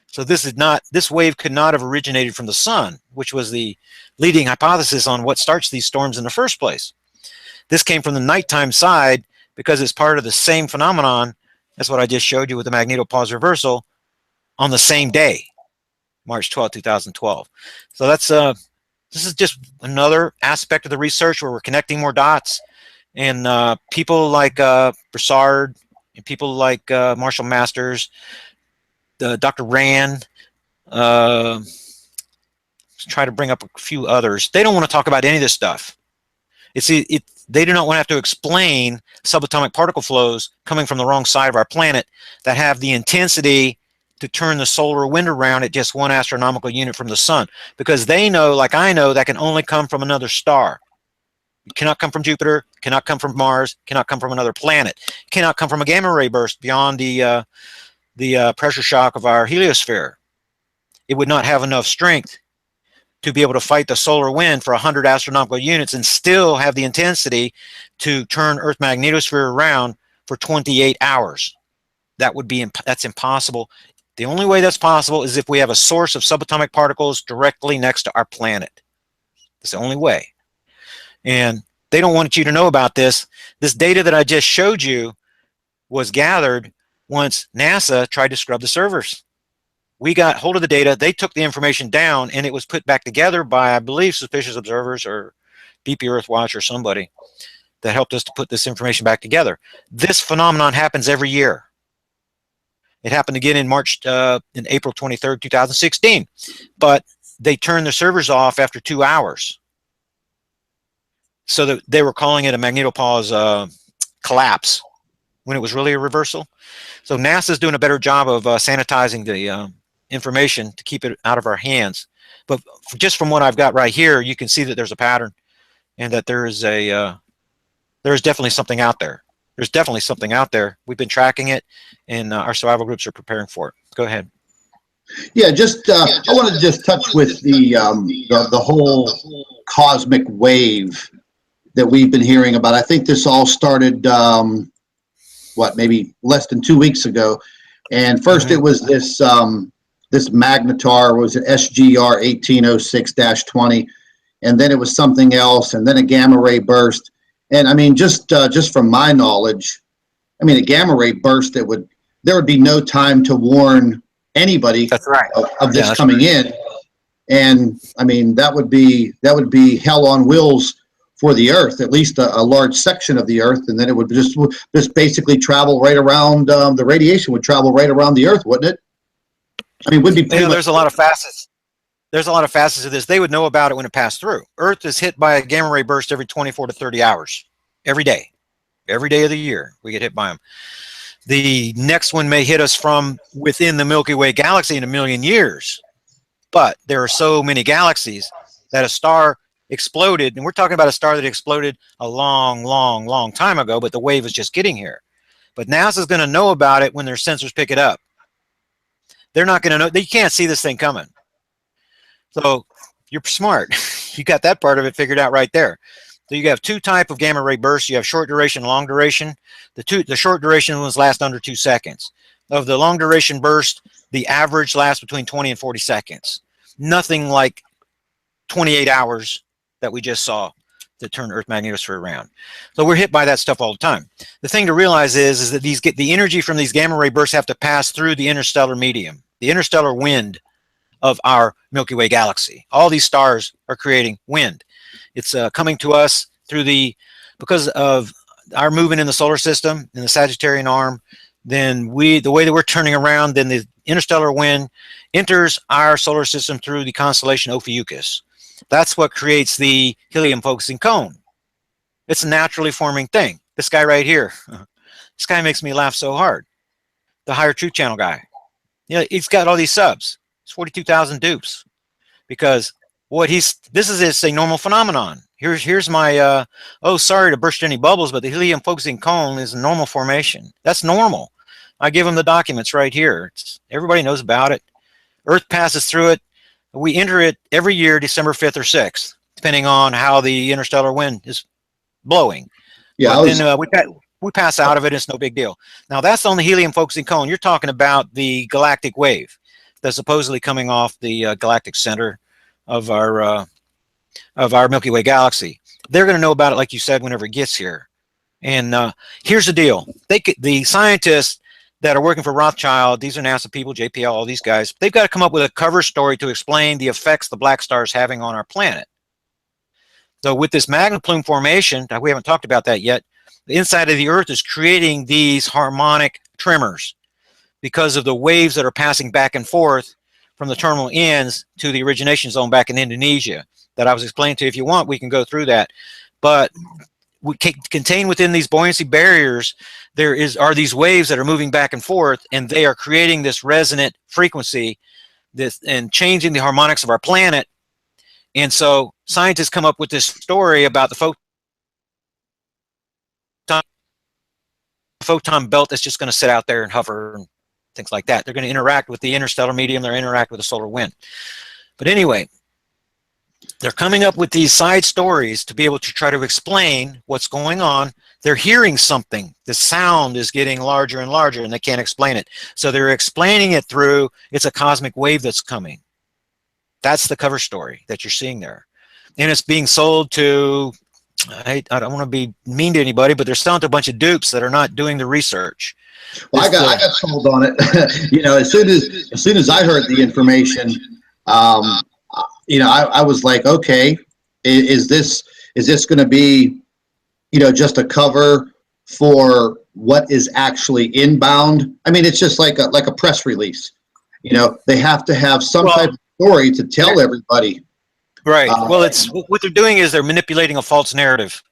So this wave could not have originated from the sun, which was the leading hypothesis on what starts these storms in the first place. This came from the nighttime side because it's part of the same phenomenon. That's what I just showed you with the magnetopause reversal on the same day, March 12, 2012. So that's this is just another aspect of the research where we're connecting more dots, and people like Broussard and people like Marshall Masters, Dr. Rand, try to bring up a few others. They don't want to talk about any of this stuff. They do not want to have to explain subatomic particle flows coming from the wrong side of our planet that have the intensity to turn the solar wind around at just 1 astronomical unit from the sun, because they know, like I know, that can only come from another star. It cannot come from Jupiter, cannot come from Mars, cannot come from another planet, cannot come from a gamma ray burst beyond the pressure shock of our heliosphere. It would not have enough strength to be able to fight the solar wind for 100 astronomical units and still have the intensity to turn Earth magnetosphere around for 28 hours. That's impossible. The only way that's possible is if we have a source of subatomic particles directly next to our planet. That's the only way. And they don't want you to know about this. This data that I just showed you was gathered once NASA tried to scrub the servers. We got hold of the data, they took the information down, and it was put back together by, I believe, Suspicious Observers or BP Earthwatch or somebody that helped us to put this information back together. This phenomenon happens every year. It happened again in April 23rd, 2016, but they turned the servers off after 2 hours. So that they were calling it a magnetopause collapse when it was really a reversal. So NASA's doing a better job of sanitizing the information to keep it out of our hands. But just from what I've got right here, you can see that there's a pattern, and that there is definitely something out there. There's definitely something out there. We've been tracking it, and our survival groups are preparing for it. Go ahead. Yeah, I wanted to just touch with the whole cosmic wave that we've been hearing about. I think this all started maybe less than 2 weeks ago. And first it was this magnetar, was it SGR 1806-20, and then it was something else, and then a gamma ray burst. And I mean, just from my knowledge, I mean, a gamma ray burst there would be no time to warn anybody. That's right. of this coming in. And I mean, that would be hell on wheels for the Earth, at least a large section of the Earth, and then it would just basically travel right around. The radiation would travel right around the Earth, wouldn't it? I mean, wouldn't be. There's a lot of facets. There's a lot of facets of this. They would know about it when it passed through. Earth is hit by a gamma ray burst every 24 to 30 hours, every day of the year. We get hit by them. The next one may hit us from within the Milky Way galaxy in 1 million years, but there are so many galaxies that a star exploded, and we're talking about a star that exploded a long, long, long time ago, but the wave is just getting here. But NASA's going to know about it when their sensors pick it up. They're not going to know. They can't see this thing coming. So you're smart. You got that part of it figured out right there. So you have two types of gamma ray bursts. You have short duration, long duration. The short duration ones last under 2 seconds. Of the long duration burst, the average lasts between 20 and 40 seconds. Nothing like 28 hours that we just saw that turned Earth magnetosphere around. So we're hit by that stuff all the time. The thing to realize is that the energy from these gamma ray bursts have to pass through the interstellar medium, the interstellar wind of our Milky Way galaxy. All these stars are creating wind. It's coming to us through because of our movement in the solar system, in the Sagittarian arm, then the way that we're turning around, then the interstellar wind enters our solar system through the constellation Ophiuchus. That's what creates the helium focusing cone. It's a naturally forming thing. This guy right here, this guy makes me laugh so hard. The Higher Truth Channel guy. You know, he's got all these subs. It's 42,000 dupes because this is a normal phenomenon. Here's my, oh, sorry to burst any bubbles, but the helium focusing cone is a normal formation. That's normal. I give them the documents right here. Everybody knows about it. Earth passes through it. We enter it every year, December 5th or 6th, depending on how the interstellar wind is blowing. Yeah, then we pass out of it. It's no big deal. Now, that's on the helium focusing cone. You're talking about the galactic wave that's supposedly coming off the galactic center of our Milky Way galaxy. They're going to know about it, like you said, whenever it gets here. And here's the deal. The scientists that are working for Rothschild, these are NASA people, JPL, all these guys, they've got to come up with a cover story to explain the effects the black star is having on our planet. So with this magma plume formation, we haven't talked about that yet, the inside of the Earth is creating these harmonic tremors because of the waves that are passing back and forth from the terminal ends to the origination zone back in Indonesia that I was explaining to you. If you want, we can go through that. But we contain within these buoyancy barriers, are these waves that are moving back and forth, and they are creating this resonant frequency and changing the harmonics of our planet. And so scientists come up with this story about the photon belt that's just going to sit out there and hover and things like that. They're going to interact with the interstellar medium. They're going to interact with the solar wind. But anyway, they're coming up with these side stories to be able to try to explain what's going on. They're hearing something. The sound is getting larger and larger, and they can't explain it. So they're explaining it through, it's a cosmic wave that's coming. That's the cover story that you're seeing there. And it's being sold to, I don't want to be mean to anybody, but they're selling to a bunch of dupes that are not doing the research. Well, I got sold on it. You know, as soon as I heard the information, you know, I was like, okay, is this going to be, you know, just a cover for what is actually inbound? I mean, it's just like a press release. You know, they have to have some type of story to tell everybody. Right. Well, it's what they're doing is they're manipulating a false narrative.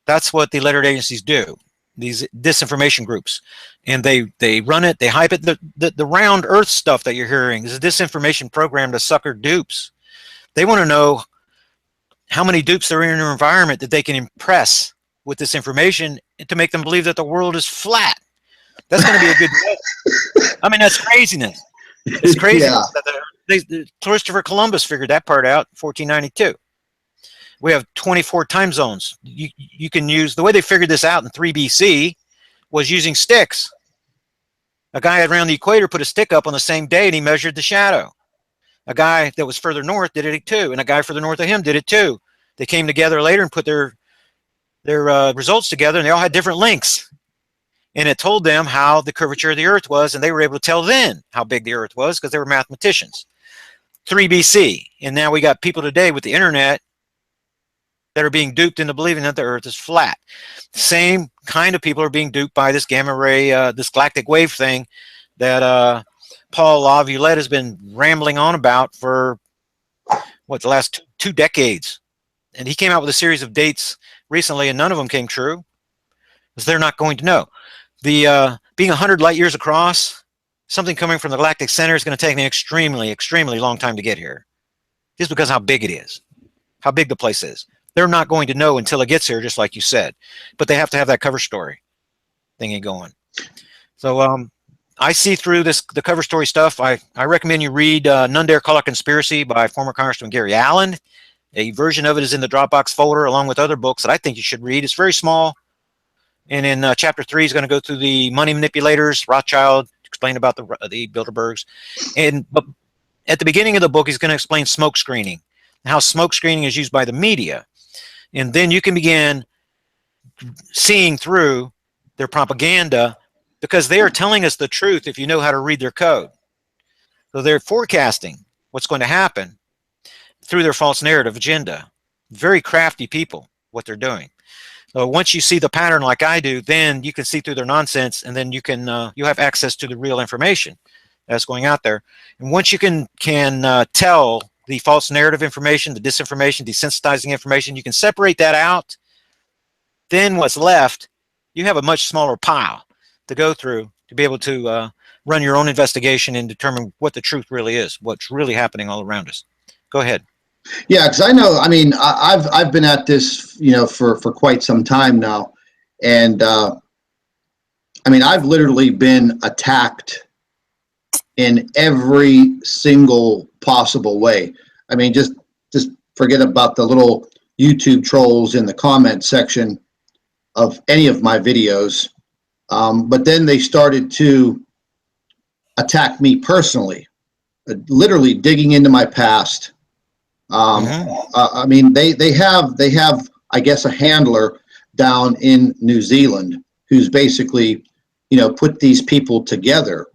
That's what the lettered agencies do. These disinformation groups, and they run it, they hype it. The round Earth stuff that you're hearing is a disinformation program to sucker dupes. They want to know how many dupes there are in their environment that they can impress with this information to make them believe that the world is flat. That's going to be a good. I mean, that's craziness. It's crazy. Yeah. Christopher Columbus figured that part out in 1492. We have 24 time zones. You can use, the way they figured this out in 3 BC was using sticks. A guy around the equator put a stick up on the same day and he measured the shadow. A guy that was further north did it too, and a guy further north of him did it too. They came together later and put their results together, and they all had different lengths. And it told them how the curvature of the Earth was, and they were able to tell then how big the Earth was because they were mathematicians. 3 BC, and now we got people today with the internet that are being duped into believing that the Earth is flat. Same kind of people are being duped by this gamma ray, this galactic wave thing that Paul LaViolette has been rambling on about for, what, the last two decades. And he came out with a series of dates recently, and none of them came true, because they're not going to know. The being 100 light years across, something coming from the galactic center is going to take an extremely, extremely long time to get here, just because of how big it is. how big the place is. They're not going to know until it gets here, just like you said. But they have to have that cover story thingy going. So I see through the cover story stuff. I recommend you read None Dare Call It Conspiracy by former Congressman Gary Allen. A version of it is in the Dropbox folder along with other books that I think you should read. It's very small. And in chapter 3, he's going to go through the money manipulators, Rothschild, explain about the Bilderbergs. But at the beginning of the book, he's going to explain smoke screening, how smoke screening is used by the media. And then you can begin seeing through their propaganda, because they are telling us the truth if you know how to read their code. So they're forecasting what's going to happen through their false narrative agenda. Very crafty people, what they're doing. So once you see the pattern like I do, then you can see through their nonsense, and then you can you have access to the real information that's going out there. And once you can tell the false narrative information, the disinformation, desensitizing information, you can separate that out. Then what's left, you have a much smaller pile to go through to be able to run your own investigation and determine what the truth really is, what's really happening all around us. Go ahead. Yeah, because I know, I mean, I've been at this, for quite some time now. And I mean, I've literally been attacked in every single possible way. I mean, just forget about the little YouTube trolls in the comment section of any of my videos. But then they started to attack me personally, literally digging into my past. I mean, they have, I guess, a handler down in New Zealand who's basically, put these people together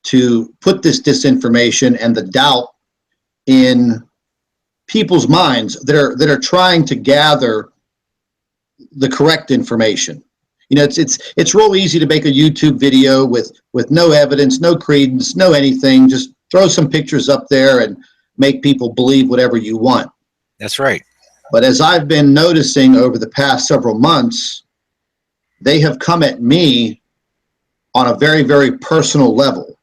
to put this disinformation and the doubt in people's minds that are trying to gather the correct information. It's real easy to make a YouTube video with no evidence, no credence, no anything. Just throw some pictures up there and make people believe whatever you want. That's right. But as I've been noticing over the past several months, they have come at me on a very, very personal level.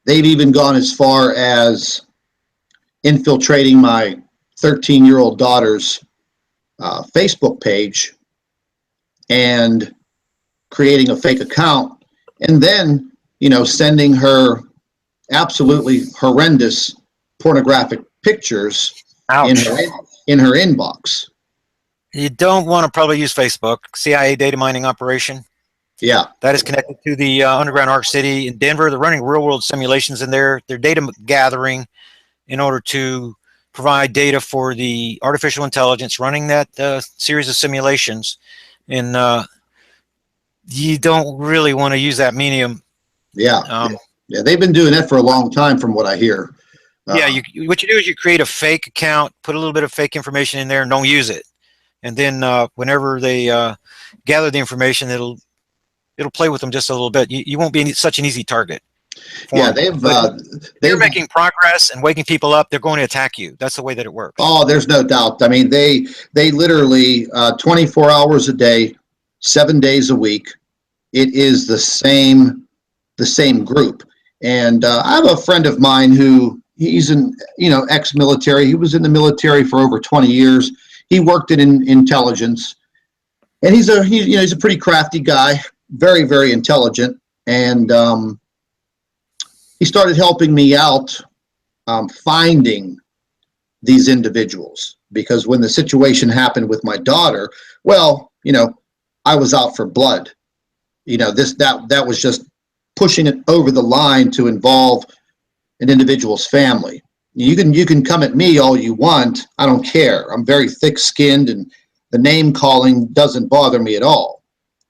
They've even gone as far as infiltrating my 13-year-old daughter's Facebook page and creating a fake account, and then, sending her absolutely horrendous pornographic pictures in her inbox. You don't want to probably use Facebook. CIA data mining operation. Yeah. That is connected to the underground Arc City in Denver. They're running real world simulations in there. They're data gathering in order to provide data for the artificial intelligence running that series of simulations. And you don't really want to use that medium. Yeah. Yeah, they've been doing that for a long time from what I hear. Yeah, what you do is you create a fake account, put a little bit of fake information in there, and don't use it. And then whenever they gather the information, it'll play with them just a little bit. You won't be such an easy target. Yeah, they're making progress and waking people up. They're going to attack you. That's the way that it works. Oh, there's no doubt. I mean, they literally 24 hours a day, 7 days a week. It is the same group. And I have a friend of mine who he's ex-military. He was in the military for over 20 years. He worked in intelligence, and he's a pretty crafty guy, very, very intelligent. And he started helping me out finding these individuals, because when the situation happened with my daughter, well, I was out for blood. That was just pushing it over the line to involve an individual's family. You can come at me all you want. I don't care. I'm very thick-skinned, and the name calling doesn't bother me at all.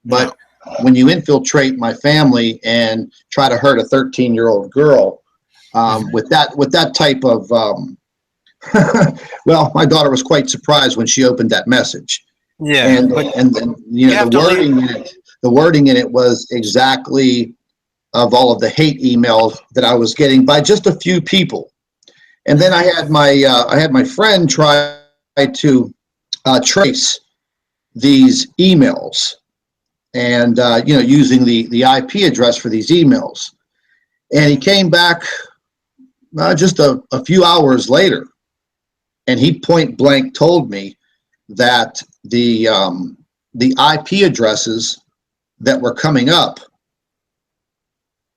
But when you infiltrate my family and try to hurt a 13-year-old girl with that type of well, my daughter was quite surprised when she opened that message. Yeah, and then the wording in it was exactly of all of the hate emails that I was getting by just a few people. And then I had my friend try to trace these emails, and using the IP address for these emails. And he came back just a few hours later, and he point blank told me that the IP addresses that were coming up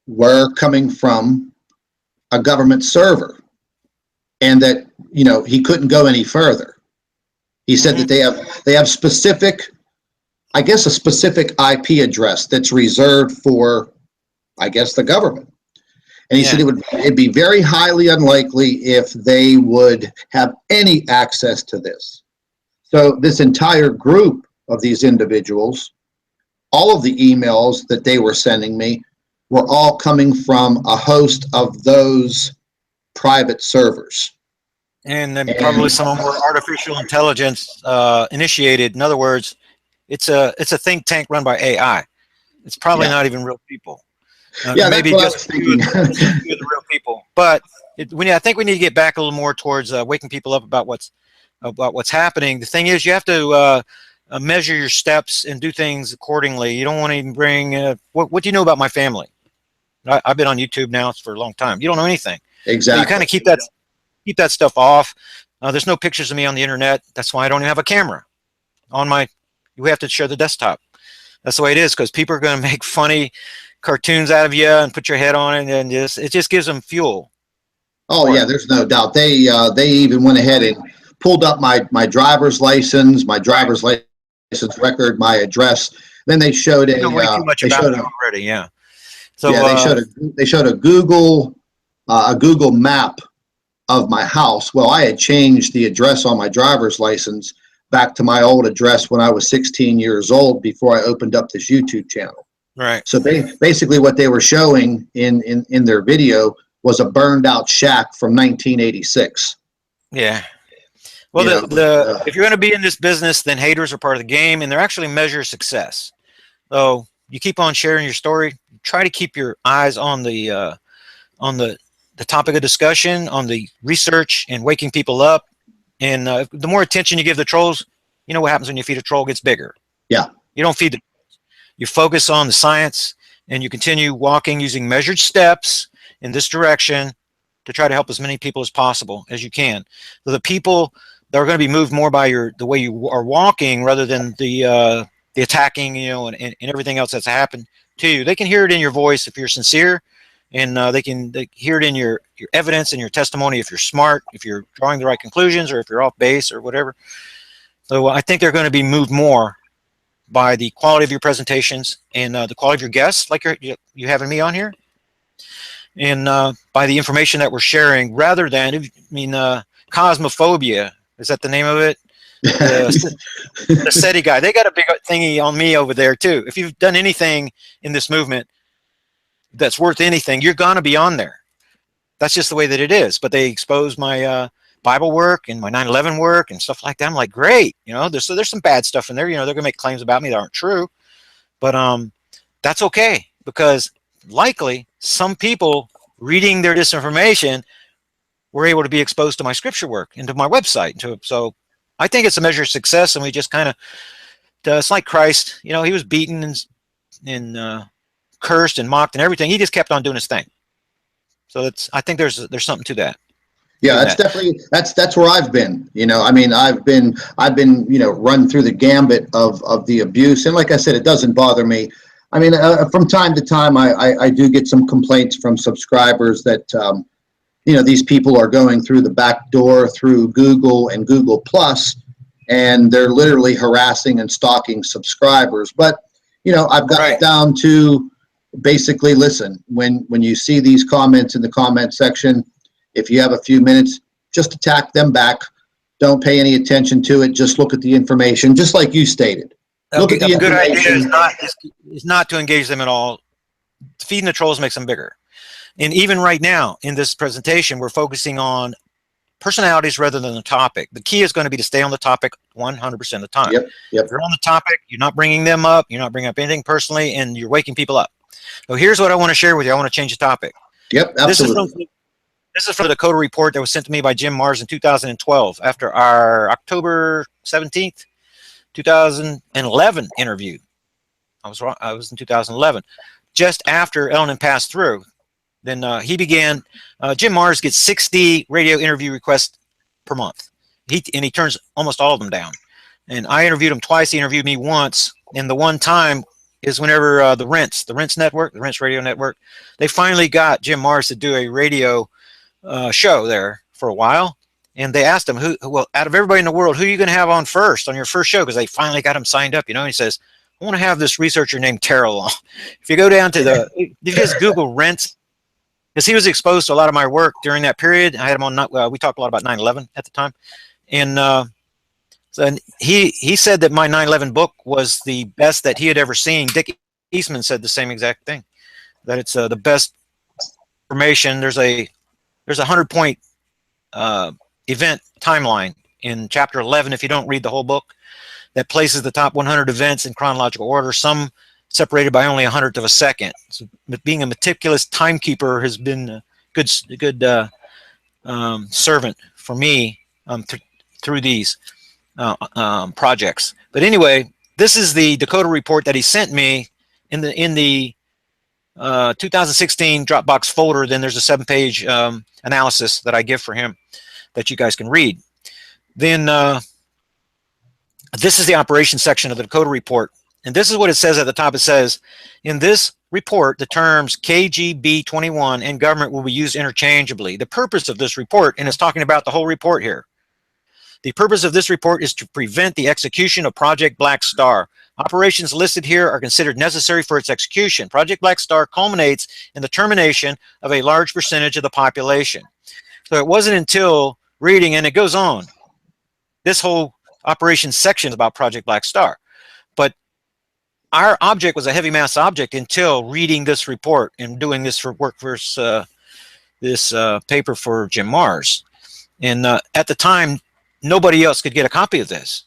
were coming from a government server, and that, you know, he couldn't go any further. He said that they have specific, I guess, a specific IP address that's reserved for, I guess, the government. And he said it'd be very highly unlikely if they would have any access to this. So this entire group of these individuals, all of the emails that they were sending me were all coming from a host of those private servers. And then probably some of them were artificial intelligence initiated. In other words, it's a think tank run by AI. It's probably not even real people. Maybe just a few of the real people. But I think we need to get back a little more towards waking people up about what's happening. The thing is, you have to measure your steps and do things accordingly. You don't want to even bring what do you know about my family? I've been on YouTube now for a long time. You don't know anything. Exactly. So you kind of keep that stuff off. There's no pictures of me on the internet. That's why I don't even have a camera on my. You have to share the desktop. That's the way it is, because people are going to make funny cartoons out of you and put your head on it, and it just gives them fuel. Oh yeah, there's no doubt. They even went ahead and pulled up my driver's license, record, my address. Then they showed way too much about it already. Yeah. So they showed a Google map of my house. Well, I had changed the address on my driver's license back to my old address when I was 16 years old, before I opened up this YouTube channel. Right. So basically what they were showing in their video was a burned out shack from 1986. Yeah. Well, if you're going to be in this business, then haters are part of the game, and they're actually measure success. So you keep on sharing your story. Try to keep your eyes on the topic of discussion, on the research, and waking people up. And the more attention you give the trolls, you know what happens when you feed a troll? It gets bigger. Yeah. You don't feed the trolls. You focus on the science, and you continue walking using measured steps in this direction to try to help as many people as possible as you can. So the people that are going to be moved more by the way you are walking, rather than the attacking, and everything else that's happened to you. They can hear it in your voice if you're sincere, and they hear it in your evidence and your testimony if you're smart, if you're drawing the right conclusions, or if you're off base or whatever. So I think they're going to be moved more by the quality of your presentations and the quality of your guests, like you having me on here, and by the information that we're sharing, rather than, Cosmophobia, is that the name of it? The SETI guy, they got a big thingy on me over there too. If you've done anything in this movement that's worth anything, you're gonna be on there. That's just the way that it is. But they expose my Bible work and my 9/11 work and stuff like that. I'm like, great, there's some bad stuff in there. They're gonna make claims about me that aren't true, but that's okay, because likely some people reading their disinformation were able to be exposed to my scripture work and to my website. So I think it's a measure of success, and we just kind of, it's like Christ, he was beaten and cursed and mocked and everything. He just kept on doing his thing. So I think there's something to that. Yeah, that's definitely, that's where I've been. I've been run through the gambit of the abuse, and like I said, it doesn't bother me. From time to time, I do get some complaints from subscribers that these people are going through the back door through Google and Google Plus, and they're literally harassing and stalking subscribers. But I've got it down to basically, listen, when you see these comments in the comment section, if you have a few minutes, just attack them back. Don't pay any attention to it. Just look at the information, just like you stated. Look at the good idea information. is not to engage them at all. Feeding the trolls makes them bigger. And even right now in this presentation, we're focusing on personalities rather than the topic. The key is going to be to stay on the topic 100% of the time. Yep. If you're on the topic, you're not bringing them up, you're not bringing up anything personally, and you're waking people up. So here's what I want to share with you. I want to change the topic. Yep, absolutely. This is from the Dakota report that was sent to me by Jim Mars in 2012 after our October 17th, 2011 interview. I was in 2011, just after Ellen passed through. Then he began, Jim Mars gets 60 radio interview requests per month. he turns almost all of them down. And I interviewed him twice. He interviewed me once, and the one time is whenever the Rents Network, the Rents Radio Network, they finally got Jim Marrs to do a radio show there for a while. And they asked him, well, out of everybody in the world, who are you going to have on first on your first show? Because they finally got him signed up, you know. And he says, I want to have this researcher named TERRAL on. If you go down to if you just Google Rents, because he was exposed to a lot of my work during that period. I had him on, we talked a lot about 9/11 at the time. And so he said that my 9/11 book was the best that he had ever seen. Dick Eastman said the same exact thing, that it's the best information. There's a 100-point event timeline in chapter 11, if you don't read the whole book, that places the top 100 events in chronological order, some separated by only 100th of a second. So being a meticulous timekeeper has been a good servant for me through these projects. But anyway, this is the Dakota report that he sent me in the 2016 Dropbox folder. Then there's a 7-page analysis that I give for him that you guys can read. Then this is the operations section of the Dakota report. And this is what it says at the top. It says, in this report, the terms KGB 21 and government will be used interchangeably. The purpose of this report, and it's talking about the whole report here, the purpose of this report is to prevent the execution of Project BLACKSTAR. Operations listed here are considered necessary for its execution. Project BLACKSTAR culminates in the termination of a large percentage of the population. So it wasn't until reading, and it goes on, this whole operations section is about Project BLACKSTAR. But our object was a heavy mass object until reading this report and doing this for work for this paper for Jim Marrs. And at the time, nobody else could get a copy of this.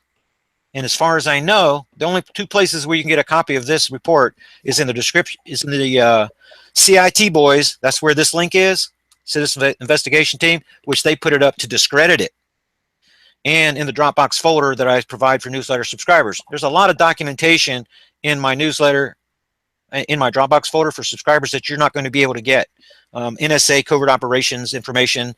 And as far as I know, the only 2 places where you can get a copy of this report is in the description, is in the CIT boys. That's where this link is, Citizen Investigation Team, which they put it up to discredit it. And in the Dropbox folder that I provide for newsletter subscribers. There's a lot of documentation in my newsletter, in my Dropbox folder for subscribers that you're not going to be able to get. NSA covert operations information,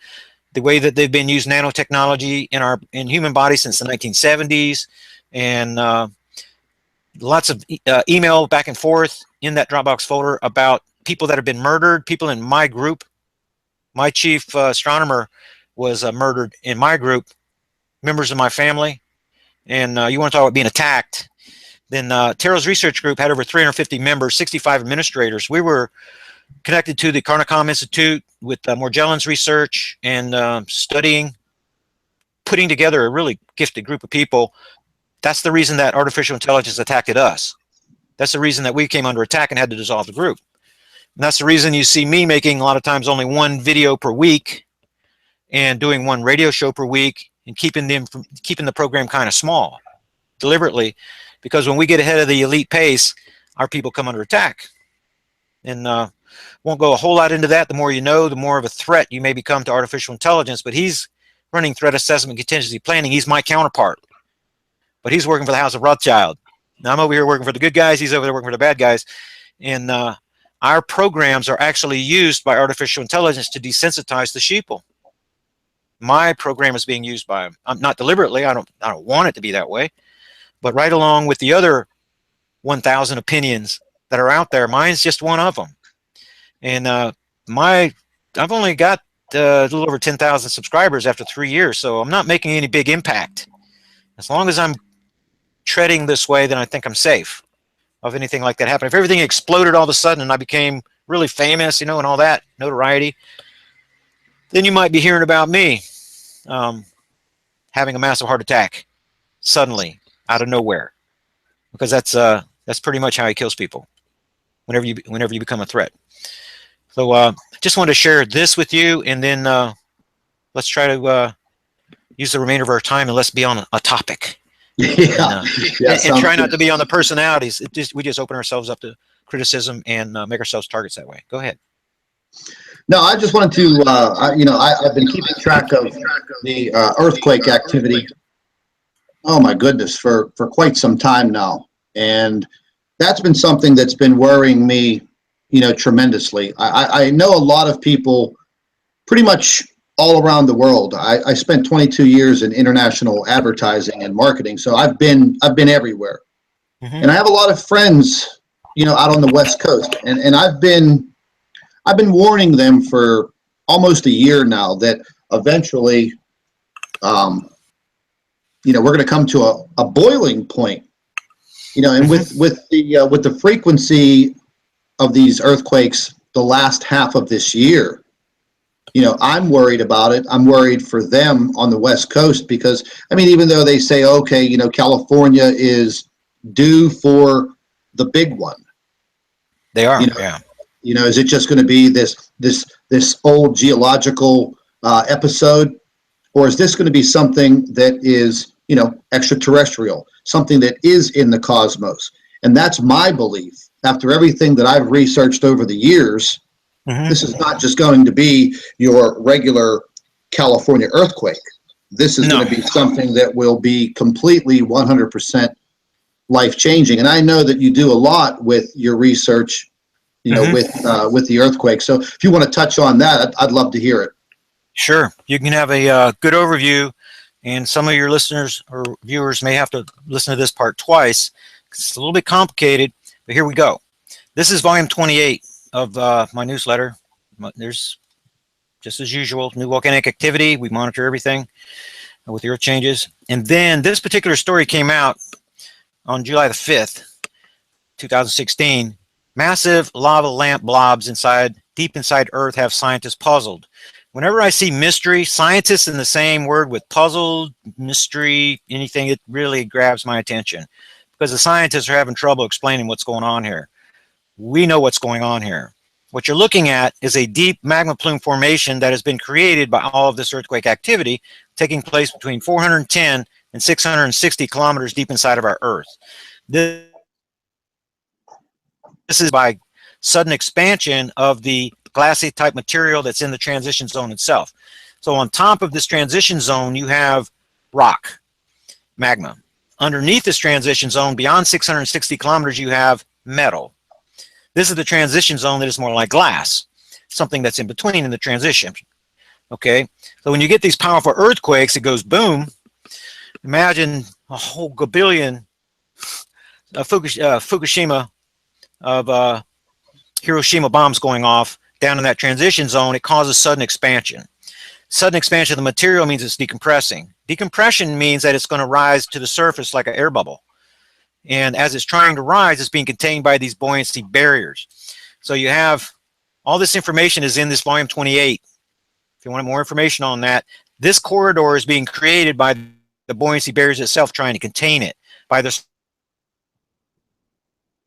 the way that they've been using nanotechnology in human bodies since the 1970s, and lots of email back and forth in that Dropbox folder about people that have been murdered, people in my group. My chief astronomer was murdered in my group, members of my family. And you want to talk about being attacked, then TERRAL's research group had over 350 members, 65 administrators. We were connected to the Carnicom Institute with Morgellons research and studying, putting together a really gifted group of people. That's the reason that artificial intelligence attacked us. That's the reason that we came under attack and had to dissolve the group. And that's the reason you see me making a lot of times only 1 video per week and doing 1 radio show per week and keeping the program kind of small, deliberately, because when we get ahead of the elite pace, our people come under attack. And won't go a whole lot into that. The more you know, the more of a threat you may become to artificial intelligence. But he's running threat assessment contingency planning. He's my counterpart. But he's working for the House of Rothschild. Now I'm over here working for the good guys. He's over there working for the bad guys. And our programs are actually used by artificial intelligence to desensitize the sheeple. My program is being used by them. Not deliberately. I don't want it to be that way. But right along with the other 1,000 opinions that are out there, mine's just one of them. And I've only got a little over 10,000 subscribers after 3 years, so I'm not making any big impact. As long as I'm treading this way, then I think I'm safe of anything like that happening. If everything exploded all of a sudden and I became really famous, you know, and all that notoriety, then you might be hearing about me having a massive heart attack suddenly out of nowhere, because that's pretty much how he kills people. Whenever you become a threat. So just wanted to share this with you, and then let's try to use the remainder of our time and let's be on a topic. Yeah, and try not to be on the personalities. We just open ourselves up to criticism and make ourselves targets that way. Go ahead. No, I just wanted to, I've been keeping track of the earthquake activity. Oh my goodness, for quite some time now, and that's been something that's been worrying me, tremendously. I know a lot of people pretty much all around the world. I spent 22 years in international advertising and marketing, so I've been everywhere. Hmm. And I have a lot of friends, out on the West Coast, and I've been warning them for almost a year now that eventually, we're going to come to a boiling point. And Hmm. with the frequency of these earthquakes the last half of this year, I'm worried about it. I'm worried for them on the West Coast because, I mean, even though they say, okay, California is due for the big one, They you are, know, yeah. is it just going to be this old geological episode, or is this going to be something that is, extraterrestrial, something that is in the cosmos? And that's my belief. After everything that I've researched over the years, Hmm. this is not just going to be your regular California earthquake. This is No. going to be something that will be completely 100% life changing. And I know that you do a lot with your research, Hmm. with the earthquake. So if you want to touch on that, I'd love to hear it. Sure. You can have a good overview, and some of your listeners or viewers may have to listen to this part twice. It's a little bit complicated, but here we go. This is volume 28 of my newsletter. There's, just as usual, new volcanic activity. We monitor everything with the earth changes. And then this particular story came out on July the 5th, 2016. Massive lava lamp blobs deep inside Earth have scientists puzzled. Whenever I see mystery, scientists in the same word with puzzled, mystery, anything, it really grabs my attention because the scientists are having trouble explaining what's going on here. We know what's going on here. What you're looking at is a deep magma plume formation that has been created by all of this earthquake activity taking place between 410 and 660 kilometers deep inside of our Earth. This is by sudden expansion of the glassy type material that's in the transition zone itself. So on top of this transition zone, you have rock, magma. Underneath this transition zone, beyond 660 kilometers, you have metal. This is the transition zone that is more like glass, something that's in between in the transition. Okay, so when you get these powerful earthquakes, it goes boom. Imagine a whole gabillion of Fukushima, of Hiroshima bombs going off down in that transition zone. It causes sudden expansion. Sudden expansion of the material means it's decompressing. Decompression means that it's going to rise to the surface like an air bubble. And as it's trying to rise, it's being contained by these buoyancy barriers. So you have all this information is in this volume 28. If you want more information on that, this corridor is being created by the buoyancy barriers itself trying to contain it by the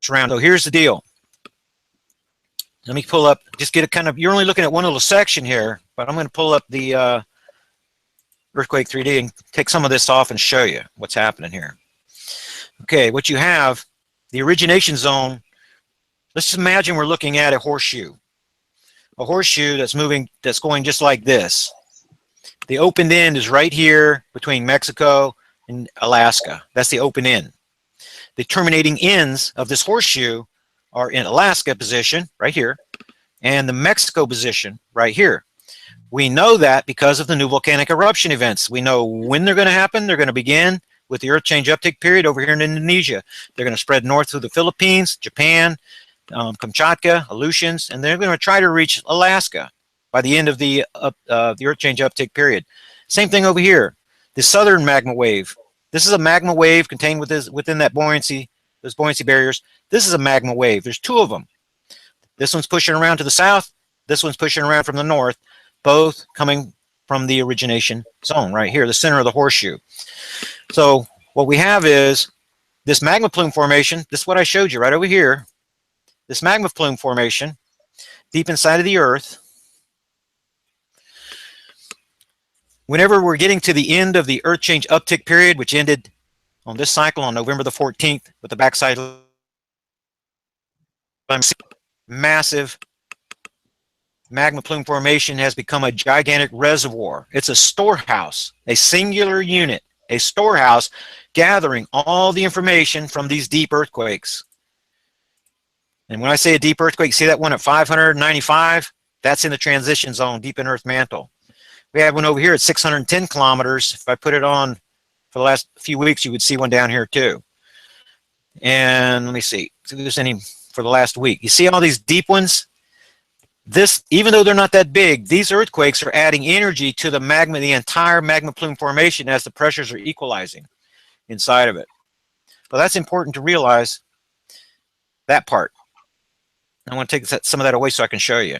surround. So here's the deal. Let me pull up, just get a kind of, you're only looking at one little section here, but I'm going to pull up the Earthquake 3D and take some of this off and show you what's happening here. Okay, what you have, the origination zone, let's just imagine we're looking at a horseshoe that's moving, that's going just like this. The open end is right here between Mexico and Alaska. That's the open end. The terminating ends of this horseshoe are in Alaska position, right here, and the Mexico position, right here. We know that because of the new volcanic eruption events. We know when they're going to happen. They're going to begin with the earth change uptick period over here in Indonesia. They're going to spread north through the Philippines, Japan, Kamchatka, Aleutians, and they're going to try to reach Alaska by the end of the earth change uptick period. Same thing over here. The southern magma wave. This is a magma wave contained within that buoyancy, those buoyancy barriers. This is a magma wave. There's two of them. This one's pushing around to the south. This one's pushing around from the north, both coming from the origination zone right here, the center of the horseshoe. So what we have is this magma plume formation. This is what I showed you right over here. This magma plume formation deep inside of the earth. Whenever we're getting to the end of the earth change uptick period, which ended on this cycle on November the 14th with the backside massive magma plume formation has become a gigantic reservoir. It's a storehouse, a singular unit, a storehouse gathering all the information from these deep earthquakes. And when I say a deep earthquake, see that one at 595? That's in the transition zone, deep in Earth mantle. We have one over here at 610 kilometers. If I put it on for the last few weeks, you would see one down here too. And let me see if there's any for the last week. You see all these deep ones? This, even though they're not that big, these earthquakes are adding energy to the magma, the entire magma plume formation, as the pressures are equalizing inside of it. Well, that's important to realize, that part. I want to take some of that away so I can show you.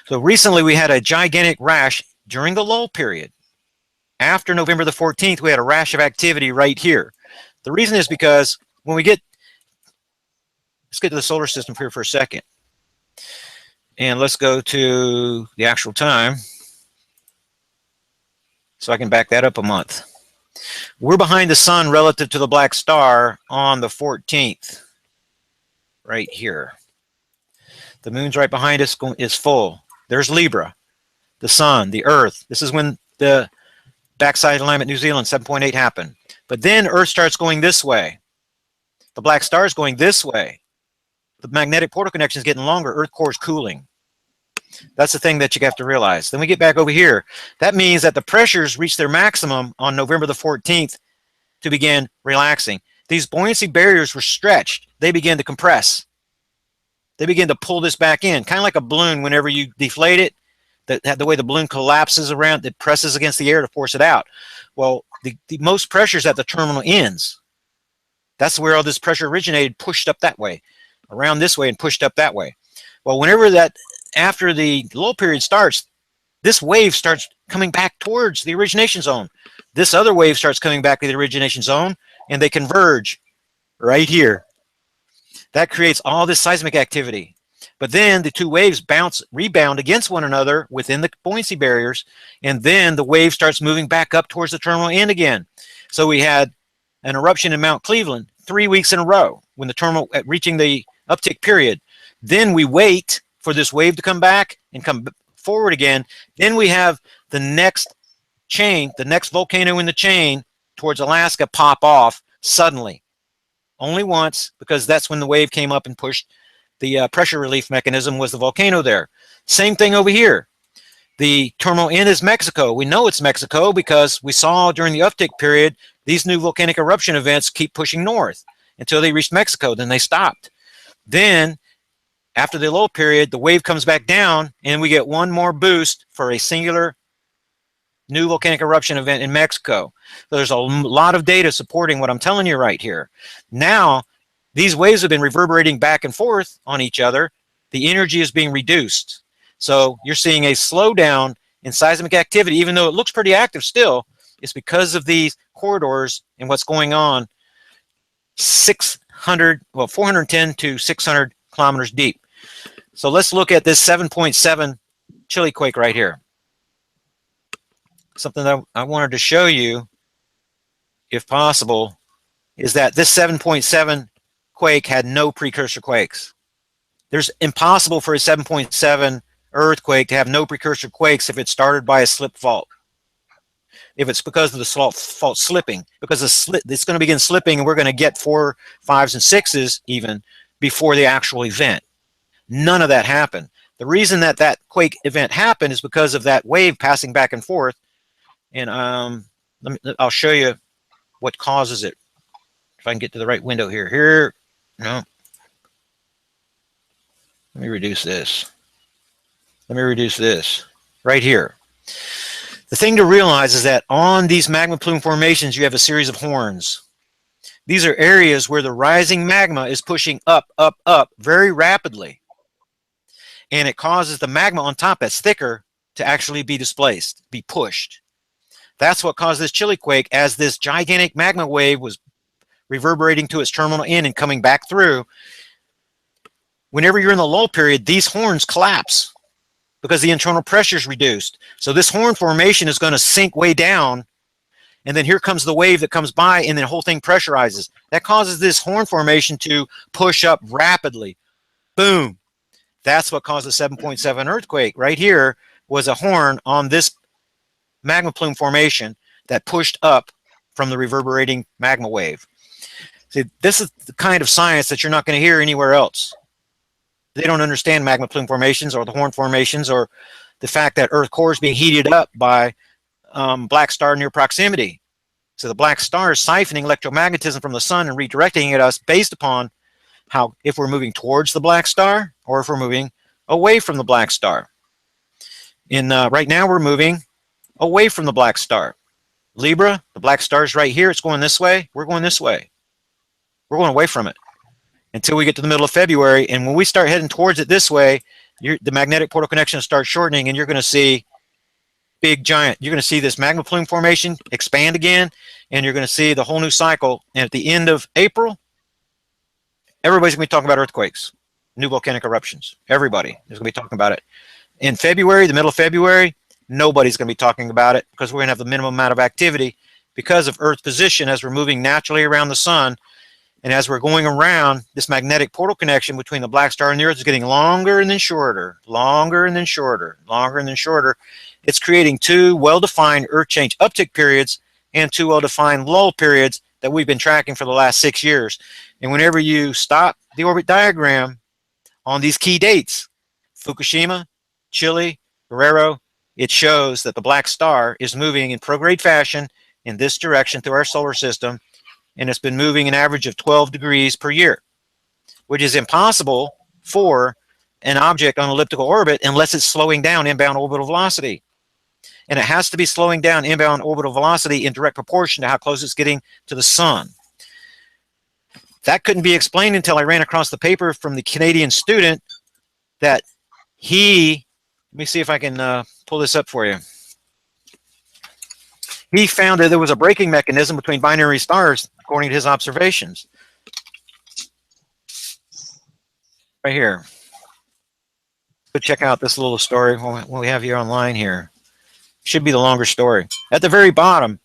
So recently we had a gigantic rash during the lull period. After November the 14th, we had a rash of activity right here. The reason is because when we get, let's get to the solar system here for a second. And let's go to the actual time so I can back that up a month. We're behind the sun relative to the black star on the 14th, right here. The moon's right behind us, is full. There's Libra, the sun, the earth. This is when the backside alignment New Zealand 7.8 happened. But then earth starts going this way. The black star is going this way. The magnetic portal connection is getting longer. Earth core is cooling. That's the thing that you have to realize. Then we get back over here. That means that the pressures reach their maximum on November the 14th to begin relaxing. These buoyancy barriers were stretched. They began to compress. They begin to pull this back in, kind of like a balloon. Whenever you deflate it, the way the balloon collapses around, it presses against the air to force it out. Well, the most pressure is at the terminal ends. That's where all this pressure originated, pushed up that way, around this way, and pushed up that way. Well, whenever that, after the lull period starts, this wave starts coming back towards the origination zone. This other wave starts coming back to the origination zone, and they converge right here. That creates all this seismic activity. But then the two waves rebound against one another within the buoyancy barriers, and then the wave starts moving back up towards the terminal end again. So we had an eruption in Mount Cleveland 3 weeks in a row when the terminal, reaching the uptick period. Then we wait for this wave to come back and come forward again. Then we have the next chain, the next volcano in the chain towards Alaska pop off suddenly. Only once, because that's when the wave came up and pushed the pressure relief mechanism, was the volcano there. Same thing over here. The terminal end is Mexico. We know it's Mexico because we saw during the uptick period, these new volcanic eruption events keep pushing north until they reached Mexico. Then they stopped. Then after the lull period, the wave comes back down and we get one more boost for a singular new volcanic eruption event in Mexico. So there's a lot of data supporting what I'm telling you right here. Now, these waves have been reverberating back and forth on each other. The energy is being reduced. So you're seeing a slowdown in seismic activity, even though it looks pretty active still. It's because of these corridors and what's going on 410 to 600 kilometers deep. So let's look at this 7.7 chili quake right here. Something that I wanted to show you, if possible, is that this 7.7 quake had no precursor quakes. There's impossible for a 7.7 earthquake to have no precursor quakes if it started by a slip fault. If it's because of the fault slipping, because it's going to begin slipping and we're going to get 4, 5s, and 6s even before the actual event. None of that happened. The reason that that quake event happened is because of that wave passing back and forth. And I'll show you what causes it. If I can get to the right window here. Here, no. Let me reduce this. Let me reduce this right here. The thing to realize is that on these magma plume formations, you have a series of horns. These are areas where the rising magma is pushing up, up, up very rapidly. And it causes the magma on top that's thicker to actually be displaced, be pushed. That's what caused this chili quake, as this gigantic magma wave was reverberating to its terminal end and coming back through. Whenever you're in the lull period, these horns collapse because the internal pressure is reduced. So this horn formation is going to sink way down, and then here comes the wave that comes by, and then the whole thing pressurizes. That causes this horn formation to push up rapidly. Boom. That's what caused the 7.7 earthquake. Right here was a horn on this magma plume formation that pushed up from the reverberating magma wave. See, this is the kind of science that you're not going to hear anywhere else. They don't understand magma plume formations or the horn formations or the fact that Earth core is being heated up by black star near proximity. So the black star is siphoning electromagnetism from the sun and redirecting it at us based upon how, if we're moving towards the black star or if we're moving away from the black star. Right now we're moving away from the black star. Libra, the black star is right here. It's going this way. We're going this way. We're going away from it until we get to the middle of February. And when we start heading towards it this way, the magnetic portal connection starts shortening, and you're going to see big giant. You're going to see this magma plume formation expand again, and you're going to see the whole new cycle. And at the end of April, everybody's going to be talking about earthquakes, new volcanic eruptions. Everybody is going to be talking about it. In February, the middle of February, nobody's going to be talking about it because we're going to have the minimum amount of activity because of Earth's position as we're moving naturally around the sun. And as we're going around, this magnetic portal connection between the black star and the Earth is getting longer and then shorter, longer and then shorter, longer and then shorter. It's creating two well-defined Earth change uptick periods and two well-defined lull periods that we've been tracking for the last 6 years. And whenever you stop the orbit diagram on these key dates, Fukushima, Chile, Guerrero, it shows that the black star is moving in prograde fashion in this direction through our solar system, and it's been moving an average of 12 degrees per year, which is impossible for an object on elliptical orbit unless it's slowing down inbound orbital velocity. And it has to be slowing down inbound orbital velocity in direct proportion to how close it's getting to the sun. That couldn't be explained until I ran across the paper from the Canadian student that let me see if I can pull this up for you. He found that there was a braking mechanism between binary stars, according to his observations. Right here. Go check out this little story when we have you online here. Should be the longer story. At the very bottom,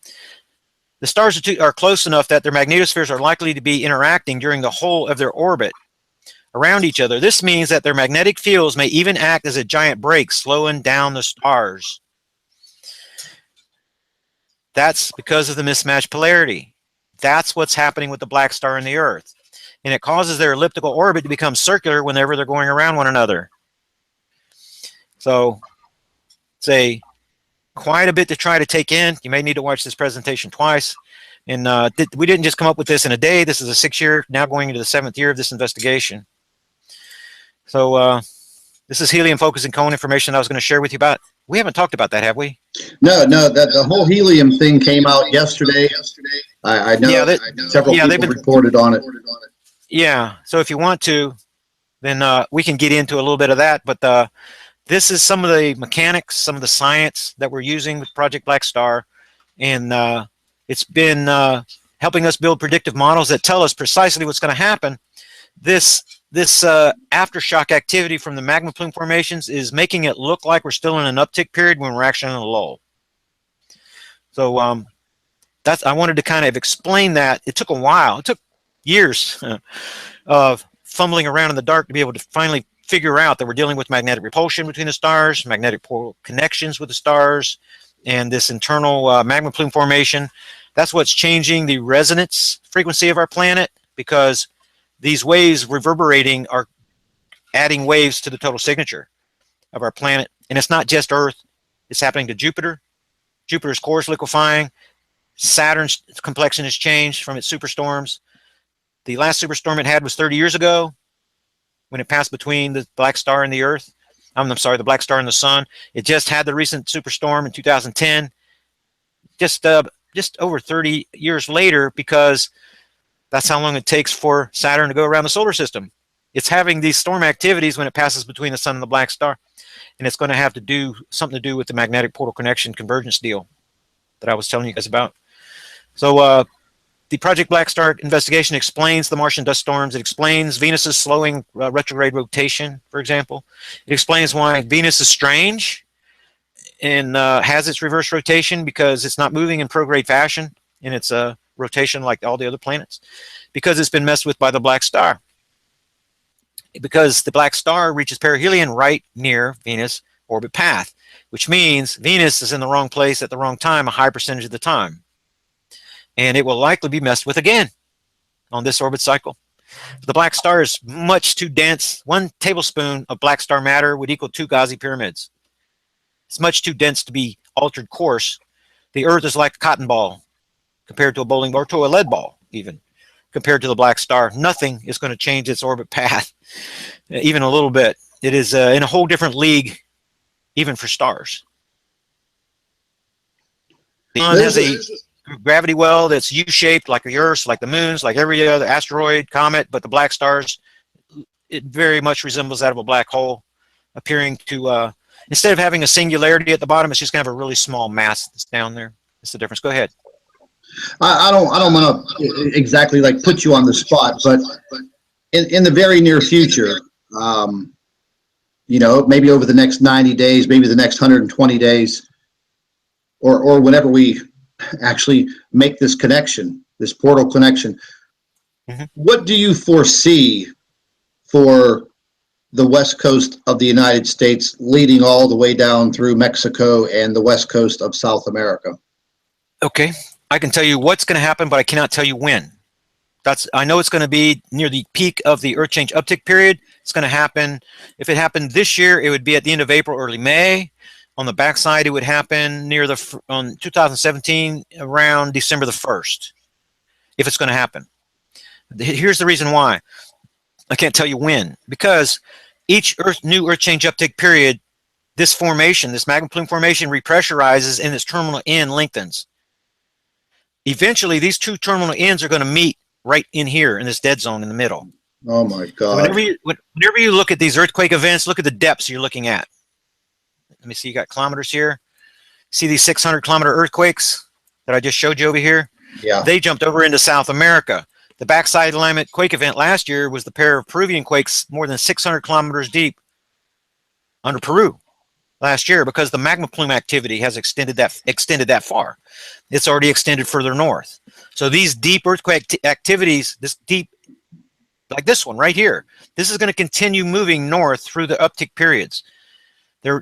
the stars are close enough that their magnetospheres are likely to be interacting during the whole of their orbit around each other. This means that their magnetic fields may even act as a giant brake, slowing down the stars. That's because of the mismatched polarity. That's what's happening with the black star and the Earth. And it causes their elliptical orbit to become circular whenever they're going around one another. So it's quite a bit to try to take in. You may need to watch this presentation twice. And we didn't just come up with this in a day. This is a 6-year, now going into the 7th year of this investigation. So this is helium focusing cone information I was going to share with you about. We haven't talked about that, have we? No, that the whole helium thing came out yesterday. I know several people reported on it. Yeah, so if you want to, then we can get into a little bit of that. But this is some of the mechanics, some of the science that we're using with Project BLACKSTAR. And it's been helping us build predictive models that tell us precisely what's going to happen. This aftershock activity from the magma plume formations is making it look like we're still in an uptick period when we're actually in a lull. So I wanted to kind of explain that. It took a while. It took years of fumbling around in the dark to be able to finally figure out that we're dealing with magnetic repulsion between the stars, magnetic portal connections with the stars, and this internal magma plume formation. That's what's changing the resonance frequency of our planet, because these waves reverberating are adding waves to the total signature of our planet. And it's not just Earth. It's happening to Jupiter. Jupiter's core is liquefying. Saturn's complexion has changed from its superstorms. The last superstorm it had was 30 years ago when it passed between the black star and the Earth. I'm sorry, the black star and the sun. It just had the recent superstorm in 2010. Just over 30 years later, because that's how long it takes for Saturn to go around the solar system. It's having these storm activities when it passes between the sun and the black star. And it's going to have to do something to do with the magnetic portal connection convergence deal that I was telling you guys about. So the Project BLACKSTAR investigation explains the Martian dust storms. It explains Venus's slowing retrograde rotation, for example. It explains why Venus is strange and has its reverse rotation, because it's not moving in prograde fashion in its rotation like all the other planets, because it's been messed with by the black star. Because the black star reaches perihelion right near Venus' orbit path, which means Venus is in the wrong place at the wrong time a high percentage of the time. And it will likely be messed with again on this orbit cycle. The black star is much too dense. 1 tablespoon of black star matter would equal 2 Gauzy pyramids. It's much too dense to be altered course. The Earth is like a cotton ball compared to a bowling ball, or to a lead ball even, compared to the black star. Nothing is going to change its orbit path, even a little bit. It is in a whole different league, even for stars. The sun has a gravity well that's U-shaped, like the Earth's, like the moon's, like every other asteroid, comet, but the black stars, it very much resembles that of a black hole, appearing to, instead of having a singularity at the bottom, it's just going to have a really small mass that's down there. That's the difference. Go ahead. I don't want to exactly like put you on the spot, but in the very near future, you know, maybe over the next 90 days, maybe the next 120 days, or whenever we actually make this connection, this portal connection, what do you foresee for the west coast of the United States, leading all the way down through Mexico and the west coast of South America? Okay, I can tell you what's going to happen, but I cannot tell you when. I know it's going to be near the peak of the Earth change uptick period. It's going to happen. If it happened this year, it would be at the end of April, early May. On the backside, it would happen near on 2017, around December the 1st, if it's going to happen. Here's the reason why. I can't tell you when, because each new Earth change uptick period, this formation, this magma plume formation, repressurizes and its terminal end lengthens. Eventually, these two terminal ends are going to meet right in here in this dead zone in the middle. Oh my God. Whenever you look at these earthquake events, look at the depths you're looking at. Let me see, you got kilometers here. See these 600-kilometer earthquakes that I just showed you over here? Yeah. They jumped over into South America. The backside alignment quake event last year was the pair of Peruvian quakes more than 600 kilometers deep under Peru last year, because the magma plume activity has extended that far. It's already extended further north. So these deep earthquake activities, this deep, like this one right here, this is going to continue moving north through the uptick periods.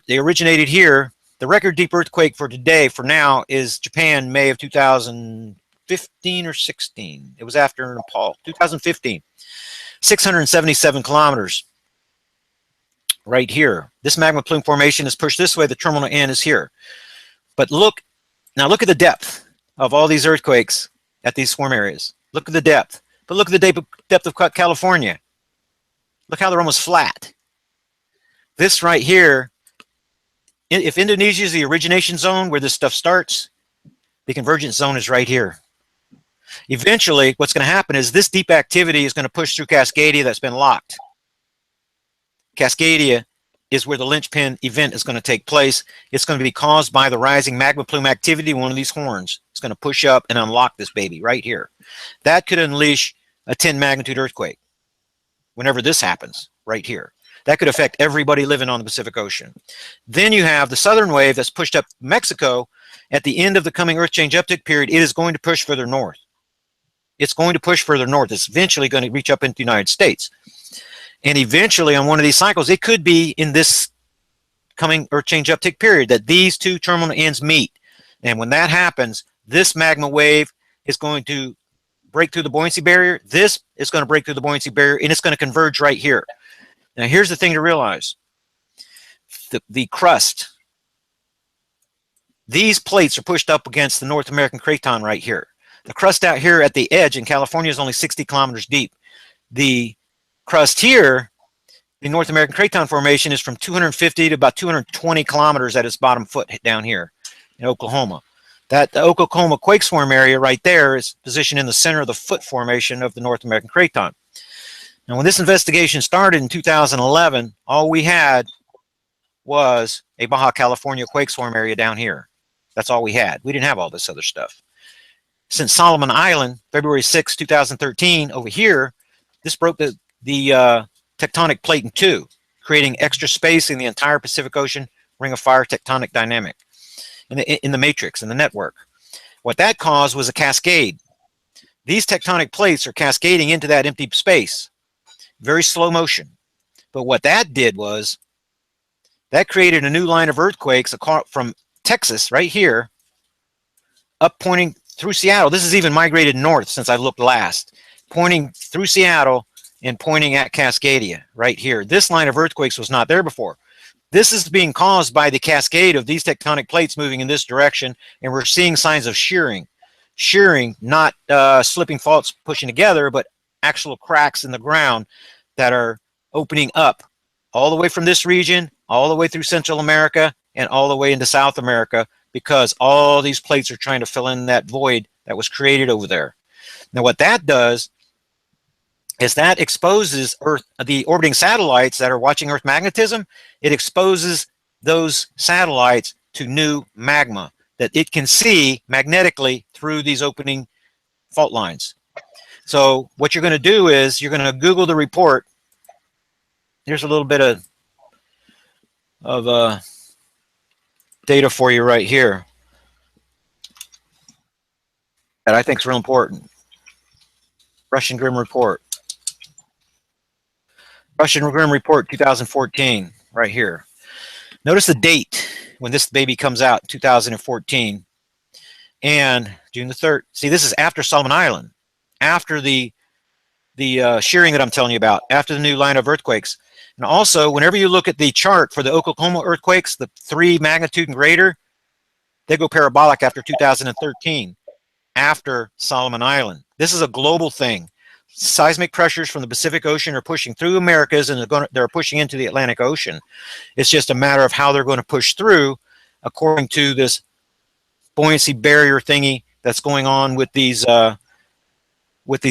They originated here. The record deep earthquake for today, for now, is Japan, May of 2015 or 16. It was after Nepal, 2015. 677 kilometers right here. This magma plume formation is pushed this way. The terminal end is here. But look at the depth of all these earthquakes at these swarm areas. Look at the depth. But look at the depth of California. Look how they're almost flat. This right here, if Indonesia is the origination zone where this stuff starts, the convergence zone is right here. Eventually, what's going to happen is this deep activity is going to push through Cascadia that's been locked. Cascadia is where the linchpin event is going to take place. It's going to be caused by the rising magma plume activity, one of these horns. It's going to push up and unlock this baby right here. That could unleash a 10 magnitude earthquake whenever this happens right here. That could affect everybody living on the Pacific Ocean. Then you have the southern wave that's pushed up Mexico. At the end of the coming Earth change uptick period, it is going to push further north. It's going to push further north. It's eventually going to reach up into the United States. And eventually on one of these cycles, it could be in this coming Earth change uptick period that these two terminal ends meet. And when that happens, this magma wave is going to break through the buoyancy barrier. This is going to break through the buoyancy barrier, and it's going to converge right here. Now, here's the thing to realize. The crust, these plates are pushed up against the North American craton right here. The crust out here at the edge in California is only 60 kilometers deep. The crust here, the North American craton formation, is from 250 to about 220 kilometers at its bottom foot down here in Oklahoma. The Oklahoma quake swarm area right there is positioned in the center of the foot formation of the North American craton. Now, when this investigation started in 2011, all we had was a Baja California quake swarm area down here. That's all we had. We didn't have all this other stuff. Since Solomon Island, February 6, 2013, over here, this broke the tectonic plate in two, creating extra space in the entire Pacific Ocean ring of fire tectonic dynamic in the matrix, in the network. What that caused was a cascade. These tectonic plates are cascading into that empty space. Very slow motion. But what that did was that created a new line of earthquakes from Texas right here up pointing through Seattle. This has even migrated north since I looked last, pointing through Seattle and pointing at Cascadia right here. This line of earthquakes was not there before. This is being caused by the cascade of these tectonic plates moving in this direction, and we're seeing signs of shearing. Shearing, not slipping faults pushing together, but actual cracks in the ground that are opening up all the way from this region, all the way through Central America, and all the way into South America, because all these plates are trying to fill in that void that was created over there. Now, what that does is that exposes Earth, the orbiting satellites that are watching Earth magnetism. It exposes those satellites to new magma that it can see magnetically through these opening fault lines. So what you're going to do is you're going to Google the report. Here's a little bit of data for you right here that I think is real important. Russian Grim Report. Russian Grim Report 2014, right here. Notice the date when this baby comes out, 2014. And June the 3rd. See, this is after Solomon Island, after the shearing that I'm telling you about, after the new line of earthquakes. And also, whenever you look at the chart for the Oklahoma earthquakes, the 3 magnitude and greater, they go parabolic after 2013, after Solomon Island. This is a global thing. Seismic pressures from the Pacific Ocean are pushing through Americas, and they're pushing into the Atlantic Ocean. It's just a matter of how they're going to push through according to this buoyancy barrier thingy that's going on with these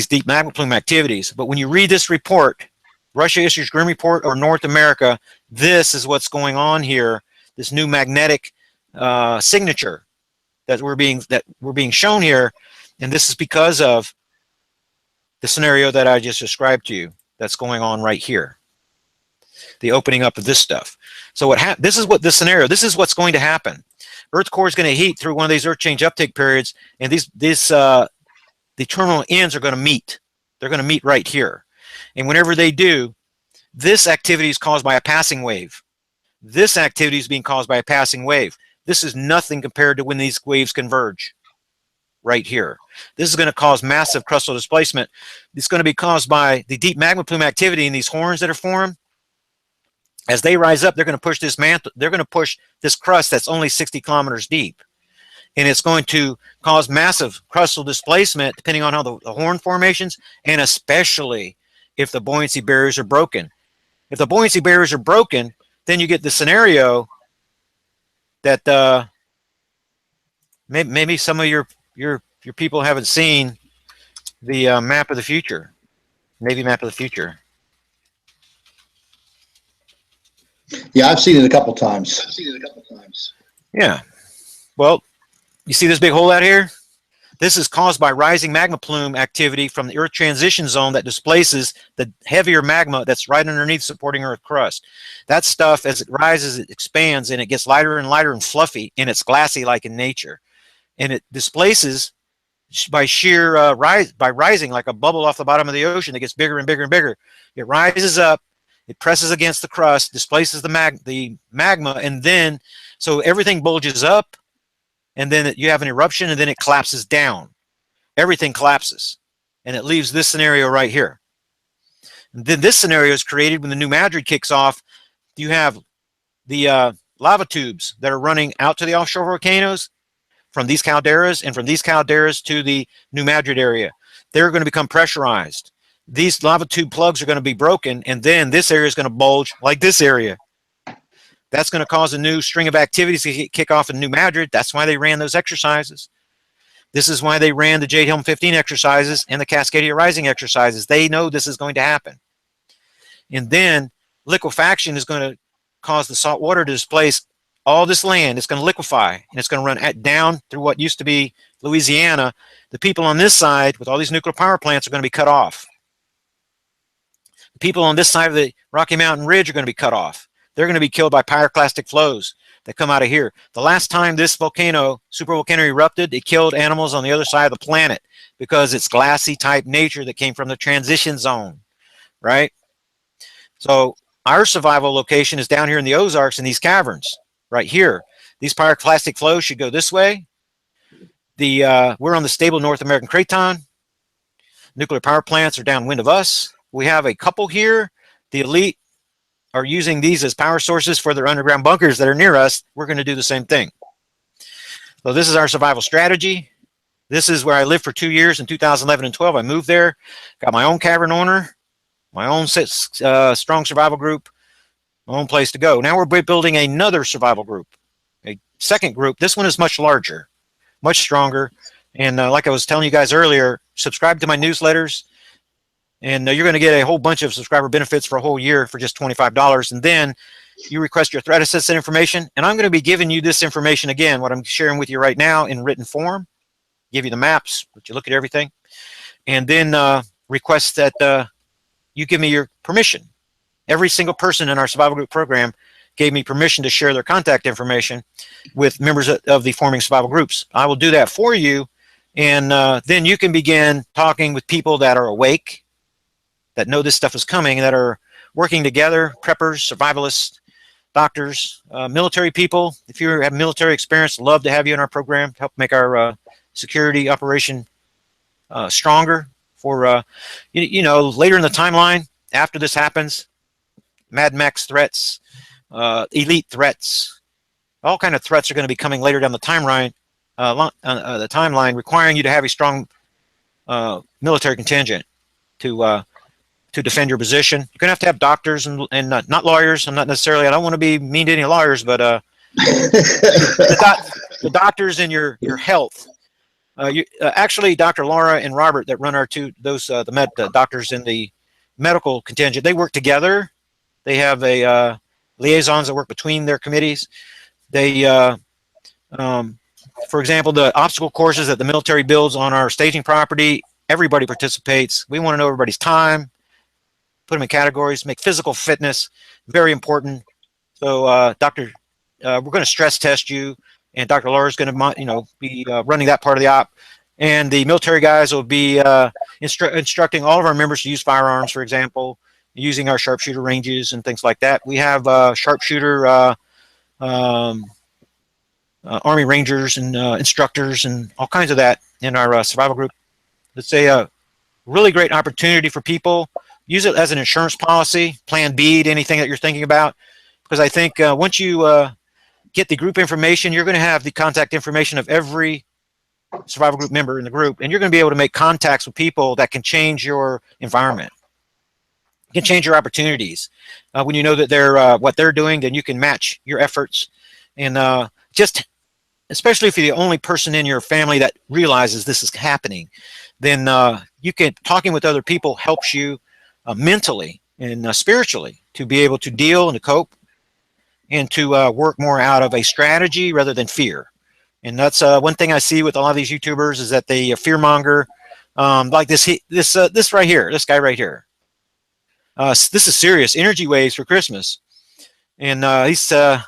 deep magma plume activities. But when you read this report, Russia issues Grim Report or North America, this is what's going on here, this new magnetic signature that we're being shown here, and this is because of the scenario that I just described to you that's going on right here, the opening up of this stuff. So this is what's going to happen. Earth core is going to heat through one of these earth change uptake periods, and the terminal ends are going to meet. They're going to meet right here, and whenever they do, this activity is caused by a passing wave. This activity is being caused by a passing wave. This is nothing compared to when these waves converge right here. This is going to cause massive crustal displacement. It's going to be caused by the deep magma plume activity in these horns that are formed. As they rise up, they're going to push this mantle. They're going to push this crust that's only 60 kilometers deep, and it's going to cause massive crustal displacement depending on how the horn formations, and especially if the buoyancy barriers are broken. If the buoyancy barriers are broken, then you get the scenario that maybe some of your people haven't seen the map of the future, Navy map of the future. Yeah, I've seen it a couple times. Yeah. Well, you see this big hole out here? This is caused by rising magma plume activity from the Earth transition zone that displaces the heavier magma that's right underneath supporting Earth crust. That stuff, as it rises, it expands, and it gets lighter and lighter and fluffy, and it's glassy like in nature. And it displaces by sheer rising like a bubble off the bottom of the ocean that gets bigger and bigger and bigger. It rises up, it presses against the crust, displaces the magma, and then, so everything bulges up, and then you have an eruption, and then it collapses down. Everything collapses, and it leaves this scenario right here. And then this scenario is created when the New Madrid kicks off. You have the lava tubes that are running out to the offshore volcanoes from these calderas, and from these calderas to the New Madrid area. They're going to become pressurized. These lava tube plugs are going to be broken, and then this area is going to bulge like this area. That's going to cause a new string of activities to kick off in New Madrid. That's why they ran those exercises. This is why they ran the Jade Helm 15 exercises and the Cascadia Rising exercises. They know this is going to happen. And then liquefaction is going to cause the salt water to displace all this land. It's going to liquefy, and it's going to run down through what used to be Louisiana. The people on this side with all these nuclear power plants are going to be cut off. The people on this side of the Rocky Mountain Ridge are going to be cut off. They're going to be killed by pyroclastic flows that come out of here. The last time this volcano, supervolcano, erupted, it killed animals on the other side of the planet because it's glassy type nature that came from the transition zone, right? So our survival location is down here in the Ozarks in these caverns right here. These pyroclastic flows should go this way. We're on the stable North American craton. Nuclear power plants are downwind of us. We have a couple here. The elite are using these as power sources for their underground bunkers that are near us, we're going to do the same thing. So this is our survival strategy. This is where I lived for 2 years in 2011 and 12. I moved there, got my own cavern owner, my own strong survival group, my own place to go. Now we're building another survival group, a second group. This one is much larger, much stronger. And like I was telling you guys earlier, subscribe to my newsletters, and you're going to get a whole bunch of subscriber benefits for a whole year for just $25. And then you request your threat assessment information, and I'm going to be giving you this information again, what I'm sharing with you right now in written form, give you the maps, let you look at everything, and then request that you give me your permission. Every single person in our survival group program gave me permission to share their contact information with members of the forming survival groups. I will do that for you, and then you can begin talking with people that are awake, that know this stuff is coming, that are working together, preppers, survivalists, doctors, military people. If you have military experience, love to have you in our program to help make our security operation stronger for, you know, later in the timeline, after this happens, Mad Max threats, elite threats, all kind of threats are going to be coming later down the timeline, requiring you to have a strong military contingent to defend your position. You're going to have doctors and not lawyers. I don't want to be mean to any lawyers, but the doctors in your health. Actually, Dr. Laura and Robert that run the doctors in the medical contingent, they work together. They have liaisons that work between their committees. They, for example, the obstacle courses that the military builds on our staging property, everybody participates. We want to know everybody's time, put them in categories, make physical fitness very important. So, we're going to stress test you, and Dr. Laura is going to, be running that part of the op, and the military guys will be instructing all of our members to use firearms, for example, using our sharpshooter ranges and things like that. We have sharpshooter Army Rangers and instructors and all kinds of that in our survival group. It's a really great opportunity for people. Use it as an insurance policy, plan B to anything that you're thinking about, because I think once you get the group information, you're going to have the contact information of every survival group member in the group, and you're going to be able to make contacts with people that can change your environment, can change your opportunities. When you know that they're what they're doing, then you can match your efforts, and especially if you're the only person in your family that realizes this is happening, then talking with other people helps you mentally and spiritually to be able to deal and to cope and to work more out of a strategy rather than fear. And that's one thing I see with a lot of these YouTubers is that they fearmonger, like this right here, this guy right here. This is serious. Energy waves for Christmas, and he's the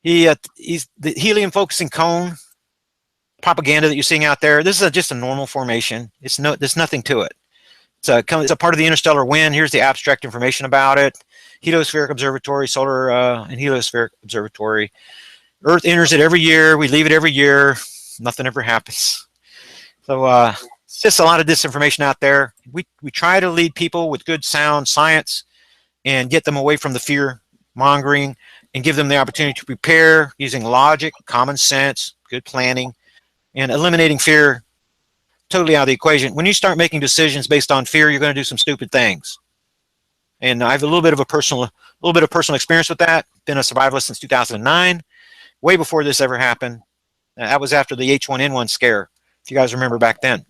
helium focusing cone propaganda that you're seeing out there. This is just a normal formation. There's nothing to it. It's a part of the interstellar wind. Here's the abstract information about it. Heliospheric observatory, solar and heliospheric observatory. Earth enters it every year. We leave it every year. Nothing ever happens. So it's just a lot of disinformation out there. We try to lead people with good sound science and get them away from the fear mongering and give them the opportunity to prepare using logic, common sense, good planning, and eliminating fear totally out of the equation. When you start making decisions based on fear, you're going to do some stupid things. And I have a little bit of personal experience with that. Been a survivalist since 2009, way before this ever happened. That was after the H1N1 scare, if you guys remember back then.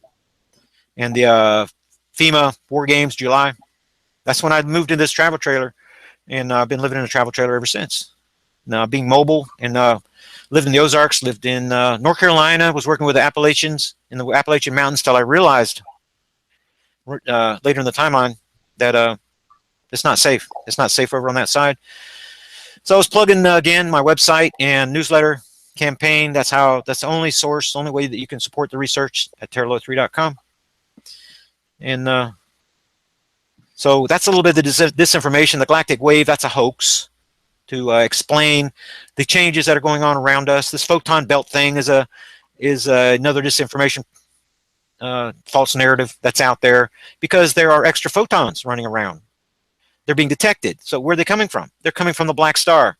And the FEMA War Games, July. That's when I moved into this travel trailer, and I've been living in a travel trailer ever since. Now, being mobile, and lived in the Ozarks, lived in North Carolina, was working with the Appalachians in the Appalachian Mountains till I realized later in the timeline that it's not safe. It's not safe over on that side. So I was plugging again my website and newsletter campaign. That's the only source, the only way that you can support the research at TERRAL3.com. And so that's a little bit of disinformation. The galactic wave, that's a hoax to explain the changes that are going on around us. This photon belt thing is another disinformation false narrative that's out there because there are extra photons running around. they're being detected. So where are they coming from? They're coming from the black star.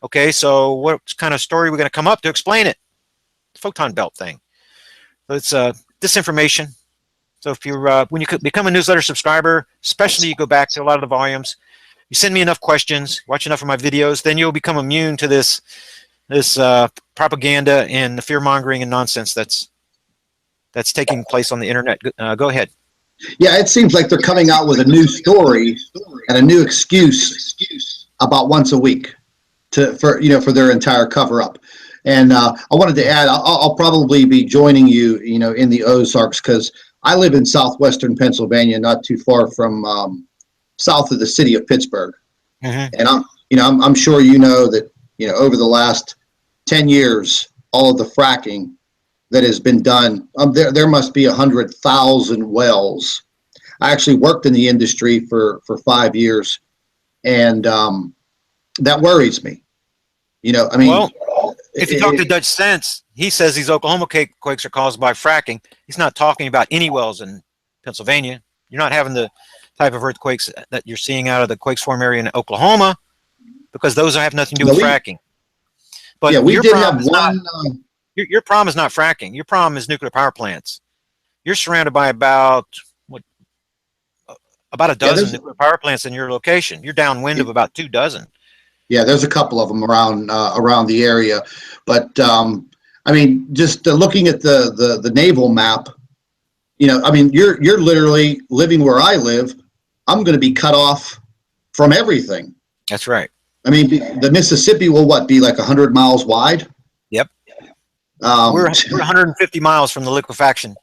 Okay, so what kind of story are we going to come up to explain it? Photon belt thing. So it's disinformation. So if you're when you become a newsletter subscriber, especially you go back to a lot of the volumes, you send me enough questions, watch enough of my videos, then you'll become immune to this propaganda and the fear mongering and nonsense that's taking place on the internet. Go ahead. Yeah, it seems like they're coming out with a new story and a new excuse about once a week for their entire cover up. And I wanted to add, I'll probably be joining you, in the Ozarks, because I live in southwestern Pennsylvania, not too far from south of the city of Pittsburgh. Mm-hmm. And I'm sure you know that over the last 10 years, all of the fracking that has been done, there must be 100,000 wells. I actually worked in the industry for 5 years, and that worries me. Well, if you talk to Dutch Sense, he says these Oklahoma quakes are caused by fracking. He's not talking about any wells in Pennsylvania. You're not having the type of earthquakes that you're seeing out of the quakes form area in Oklahoma, because those have nothing to do with fracking. But yeah, we did have one. Your problem is not fracking. Your problem is nuclear power plants. You're surrounded by about a dozen nuclear power plants in your location. You're downwind of about 2 dozen. Yeah, there's a couple of them around the area, but just looking at the naval map, you're literally living where I live. I'm going to be cut off from everything. That's right. The Mississippi will be like 100 miles wide? Yep. We're 150 miles from the liquefaction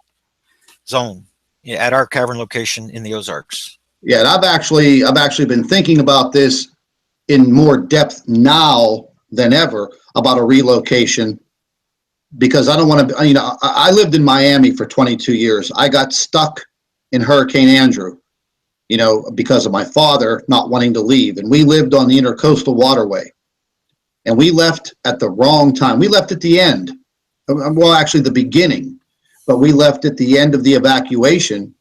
zone at our cavern location in the Ozarks. Yeah, and I've actually been thinking about this in more depth now than ever about a relocation, because I don't want to. I lived in Miami for 22 years. I got stuck in Hurricane Andrew, because of my father not wanting to leave, and we lived on the intercoastal waterway, and we left at the wrong time. We left at the end. Well, actually the beginning, but we left at the end of the evacuation,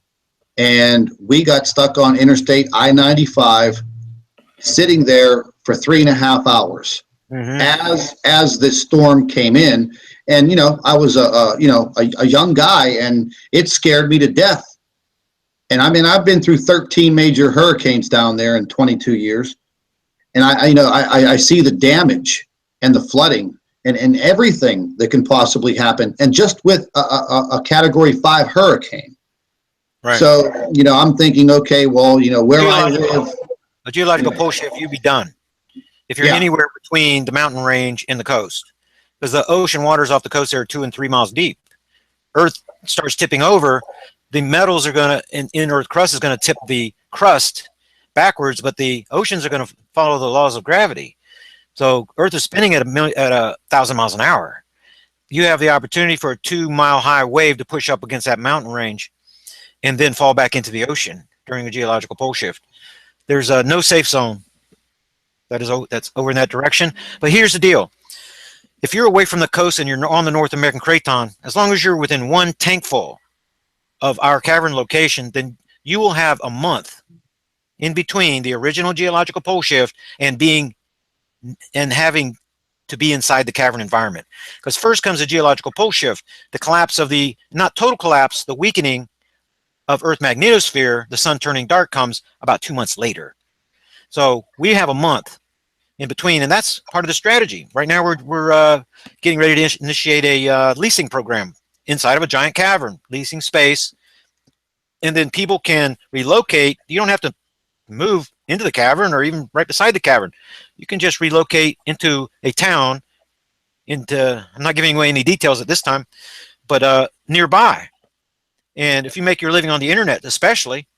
and we got stuck on Interstate I-95, sitting there for 3.5 hours as this storm came in. And, I was a young guy, and it scared me to death. And I've been through 13 major hurricanes down there in 22 years. And I see the damage and the flooding and everything that can possibly happen. And just with a Category 5 hurricane. Right. So, I'm thinking, okay, well, where I live. A geological pole shift, you'd be done. If you're anywhere between the mountain range and the coast, because the ocean waters off the coast there are 2 and 3 miles deep. Earth starts tipping over, the metals are going to, in Earth crust is going to tip the crust backwards, but the oceans are going to follow the laws of gravity. So Earth is spinning at 1,000 miles an hour. You have the opportunity for a 2-mile high wave to push up against that mountain range and then fall back into the ocean during a geological pole shift. There's no safe zone that's over in that direction. But here's the deal. If you're away from the coast and you're on the North American Craton, as long as you're within 1 tankful of our cavern location, then you will have a month in between the original geological pole shift and having to be inside the cavern environment. Because first comes the geological pole shift, the collapse of the, not total collapse, the weakening of Earth magnetosphere, the sun turning dark, comes about 2 months later. So we have a month in between, and that's part of the strategy. Right now we're getting ready to initiate a leasing program inside of a giant cavern, leasing space, and then people can relocate. You don't have to move into the cavern or even right beside the cavern. You can just relocate into a town, I'm not giving away any details at this time, but nearby. And if you make your living on the internet especially,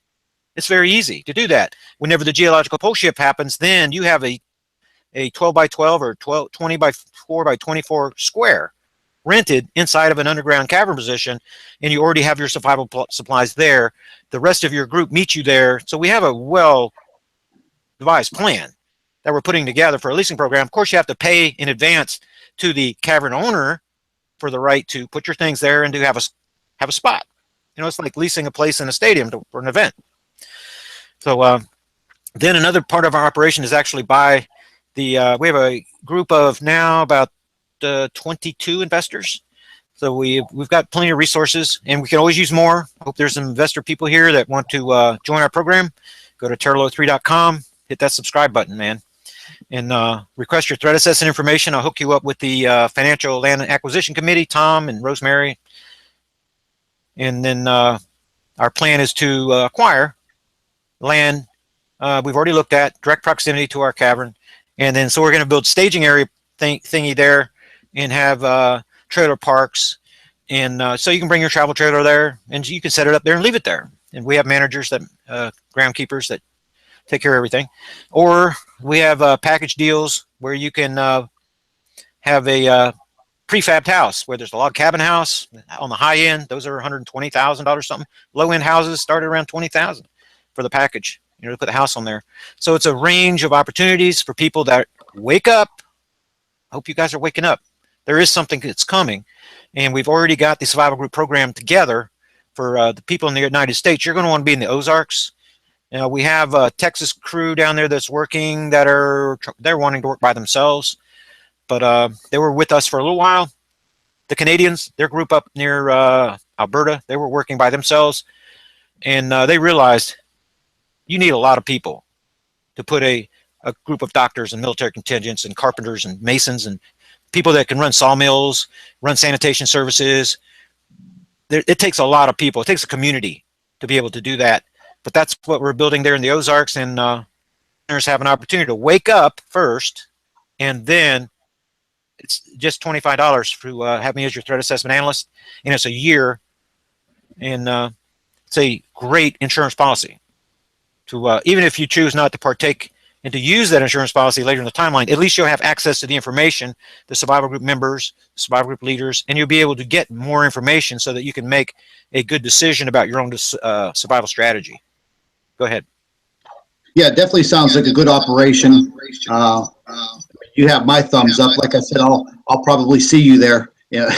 it's very easy to do that. Whenever the geological pole shift happens, then you have a 12 by 12 or 20 by 4 by 24 square rented inside of an underground cavern position, and you already have your survival supplies there. The rest of your group meets you there. So we have a well-devised plan that we're putting together for a leasing program. Of course, you have to pay in advance to the cavern owner for the right to put your things there and to have a spot. It's like leasing a place in a stadium for an event. So Then another part of our operation is actually buy the, we have a group of now about 22 investors. So we've got plenty of resources, and we can always use more. I hope there's some investor people here that want to join our program. Go to TERRAL03.com, hit that subscribe button, man, and request your threat assessment information. I'll hook you up with the Financial Land Acquisition Committee, Tom and Rosemary. And then our plan is to acquire land we've already looked at, direct proximity to our cavern. And then so we're going to build staging area thingy there and have trailer parks. And so you can bring your travel trailer there and you can set it up there and leave it there. And we have managers that, groundkeepers that take care of everything. Or we have package deals where you can have a prefabbed house where there's a log cabin house on the high end. Those are $120,000 something. Low end houses start at around $20,000 for the package, you know, to put the house on there. So it's a range of opportunities for people that wake up. I hope you guys are waking up. There is something that's coming, and we've already got the survival group program together for the people in the United States. You're going to want to be in the Ozarks. You know, we have a Texas crew down there that's working they're wanting to work by themselves, but they were with us for a little while. The Canadians, their group up near Alberta, they were working by themselves, and they realized you need a lot of people to put a group of doctors and military contingents and carpenters and masons and people that can run sawmills, run sanitation services. It takes a lot of people. It takes a community to be able to do that. But that's what we're building there in the Ozarks, and listeners have an opportunity to wake up first, and then it's just $25 to have me as your threat assessment analyst, and it's a year, and it's a great insurance policy. To even if you choose not to partake and to use that insurance policy later in the timeline, at least you'll have access to the information, the survival group members, survival group leaders, and you'll be able to get more information so that you can make a good decision about your own survival strategy. Go ahead. Yeah, it definitely sounds like a good operation. You have my thumbs up. Like I said, I'll probably see you there, yeah,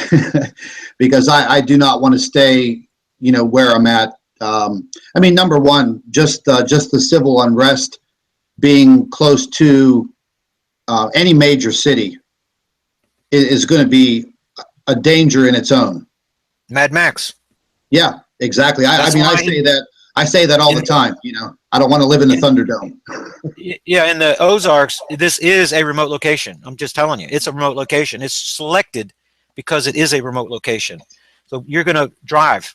because I do not want to stay, you know, where I'm at. I mean, number one, just the civil unrest being close to any major city is going to be a danger in its own. Mad Max. Yeah, exactly. I mean, I say that all the time. You know, I don't want to live in the Thunderdome. Yeah, in the Ozarks, this is a remote location. I'm just telling you, it's a remote location. It's selected because it is a remote location. So you're going to drive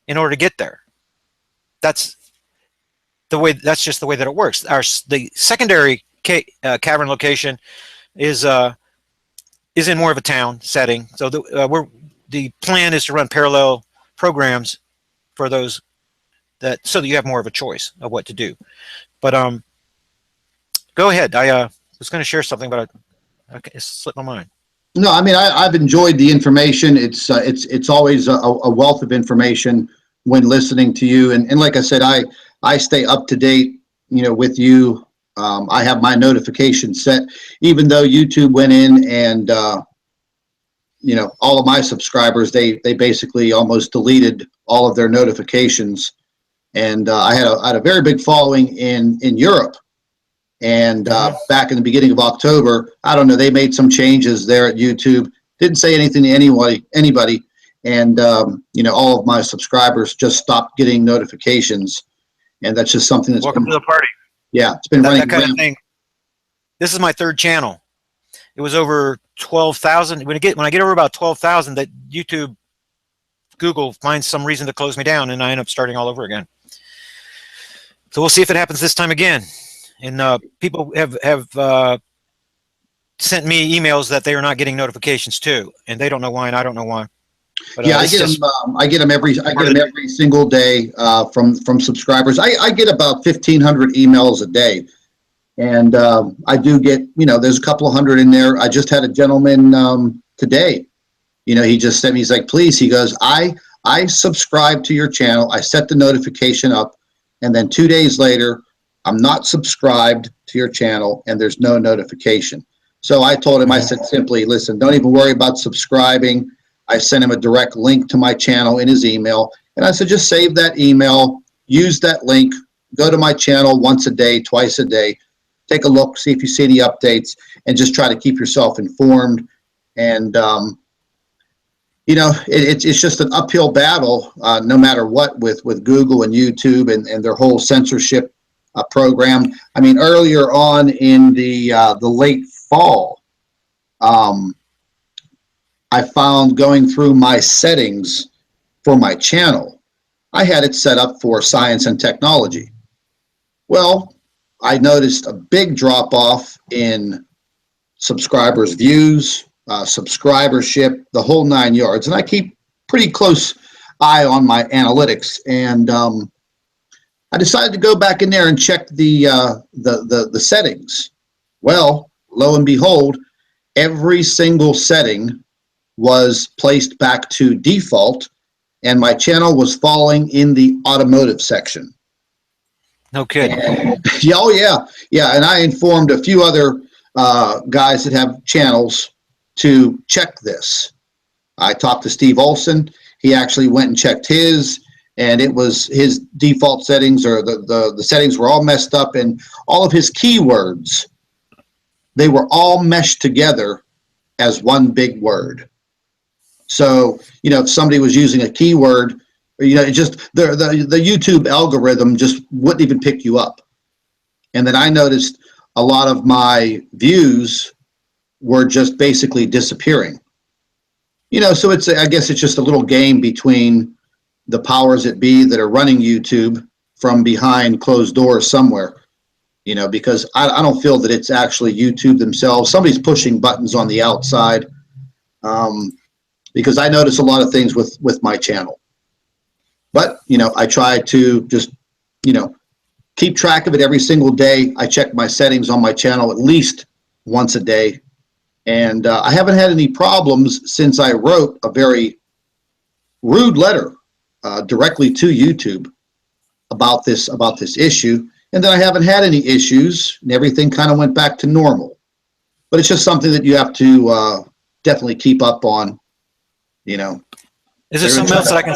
in order to get there. That's the way. That's just the way that it works. The secondary cavern location is in more of a town setting. So the plan is to run parallel programs for those so that you have more of a choice of what to do. But go ahead. I was going to share something, but it slipped my mind. No, I mean, I've enjoyed the information. It's always a wealth of information when listening to you. And like I said, I stay up to date, you know, with you. I have my notifications set, even though YouTube went in and, you know, all of my subscribers, they basically almost deleted all of their notifications. And I had a very big following in Europe. And back in the beginning of October, I don't know, they made some changes there at YouTube. Didn't say anything to anybody. And, you know, all of my subscribers just stopped getting notifications. And that's just something that's welcome to the party. Yeah, it's been running. That kind of thing. This is my third channel. It was over 12,000. When I get over about 12,000, that YouTube, Google finds some reason to close me down, and I end up starting all over again. So we'll see if it happens this time again. And people have sent me emails that they are not getting notifications too, and they don't know why, and I don't know why. But, yeah, I get them every single day from subscribers. I get about 1,500 emails a day, and I do get, you know, there's a couple of hundred in there. I just had a gentleman today. You know, he just sent me. He's like, please. He goes, I subscribe to your channel. I set the notification up, and then 2 days later, I'm not subscribed to your channel, and there's no notification. So I told him, I said simply, listen, don't even worry about subscribing. I sent him a direct link to my channel in his email, and I said, just save that email, use that link go to my channel once a day, twice a day, take a look, see if you see any updates, and just try to keep yourself informed. And, you know, it's just an uphill battle, no matter what, with Google and YouTube and their whole censorship program. I mean, earlier on in the late fall, I found going through my settings for my channel, I had it set up for science and technology. Well, I noticed a big drop off in subscribers' views, subscribership, the whole 9 yards. And I keep pretty close eye on my analytics. And I decided to go back in there and check the settings. Well, lo and behold, every single setting was placed back to default, and my channel was falling in the automotive section. No kidding. Yeah, oh yeah, yeah. And I informed a few other guys that have channels to check this. I talked to Steve Olson. He actually went and checked his, and it was his default settings, or the settings were all messed up, and all of his keywords, they were all meshed together as one big word. So, you know, if somebody was using a keyword, you know, it just, the YouTube algorithm just wouldn't even pick you up. And then I noticed a lot of my views were just basically disappearing. You know, so I guess it's just a little game between the powers that be that are running YouTube from behind closed doors somewhere, you know, because I don't feel that it's actually YouTube themselves. Somebody's pushing buttons on the outside, because I notice a lot of things with my channel. But, you know, I try to just, you know, keep track of it every single day. I check my settings on my channel at least once a day. And I haven't had any problems since I wrote a very rude letter directly to YouTube about this issue. And then I haven't had any issues, and everything kind of went back to normal. But it's just something that you have to definitely keep up on, you know. Is there something else that I can?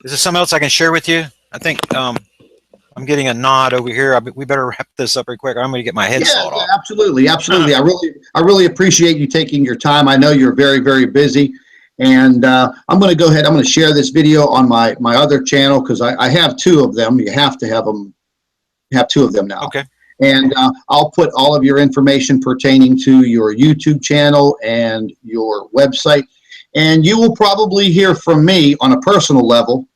Is there something else I can share with you? I think I'm getting a nod over here. We better wrap this up real quick. I'm going to get my head sawed off. Absolutely, absolutely. I really appreciate you taking your time. I know you're very, very busy, and I'm going to go ahead. I'm going to share this video on my other channel, because I have two of them. You have to have them. You have two of them now. Okay. And I'll put all of your information pertaining to your YouTube channel and your website, and you will probably hear from me on a personal level,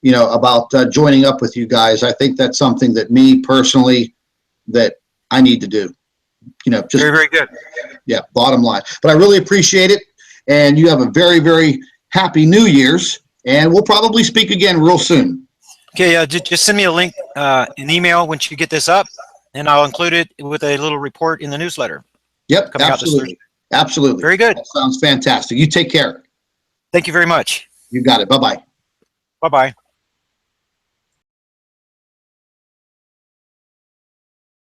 you know, about joining up with you guys. I think that's something that me personally, that I need to do, you know, just very, very good. Yeah, bottom line. But I really appreciate it, and you have a very, very happy New Year's, and we'll probably speak again real soon. Okay, just send me a link, an email once you get this up, and I'll include it with a little report in the newsletter. Yep, Coming absolutely. Absolutely. Very good. That sounds fantastic. You take care. Thank you very much. You got it. Bye-bye. Bye-bye.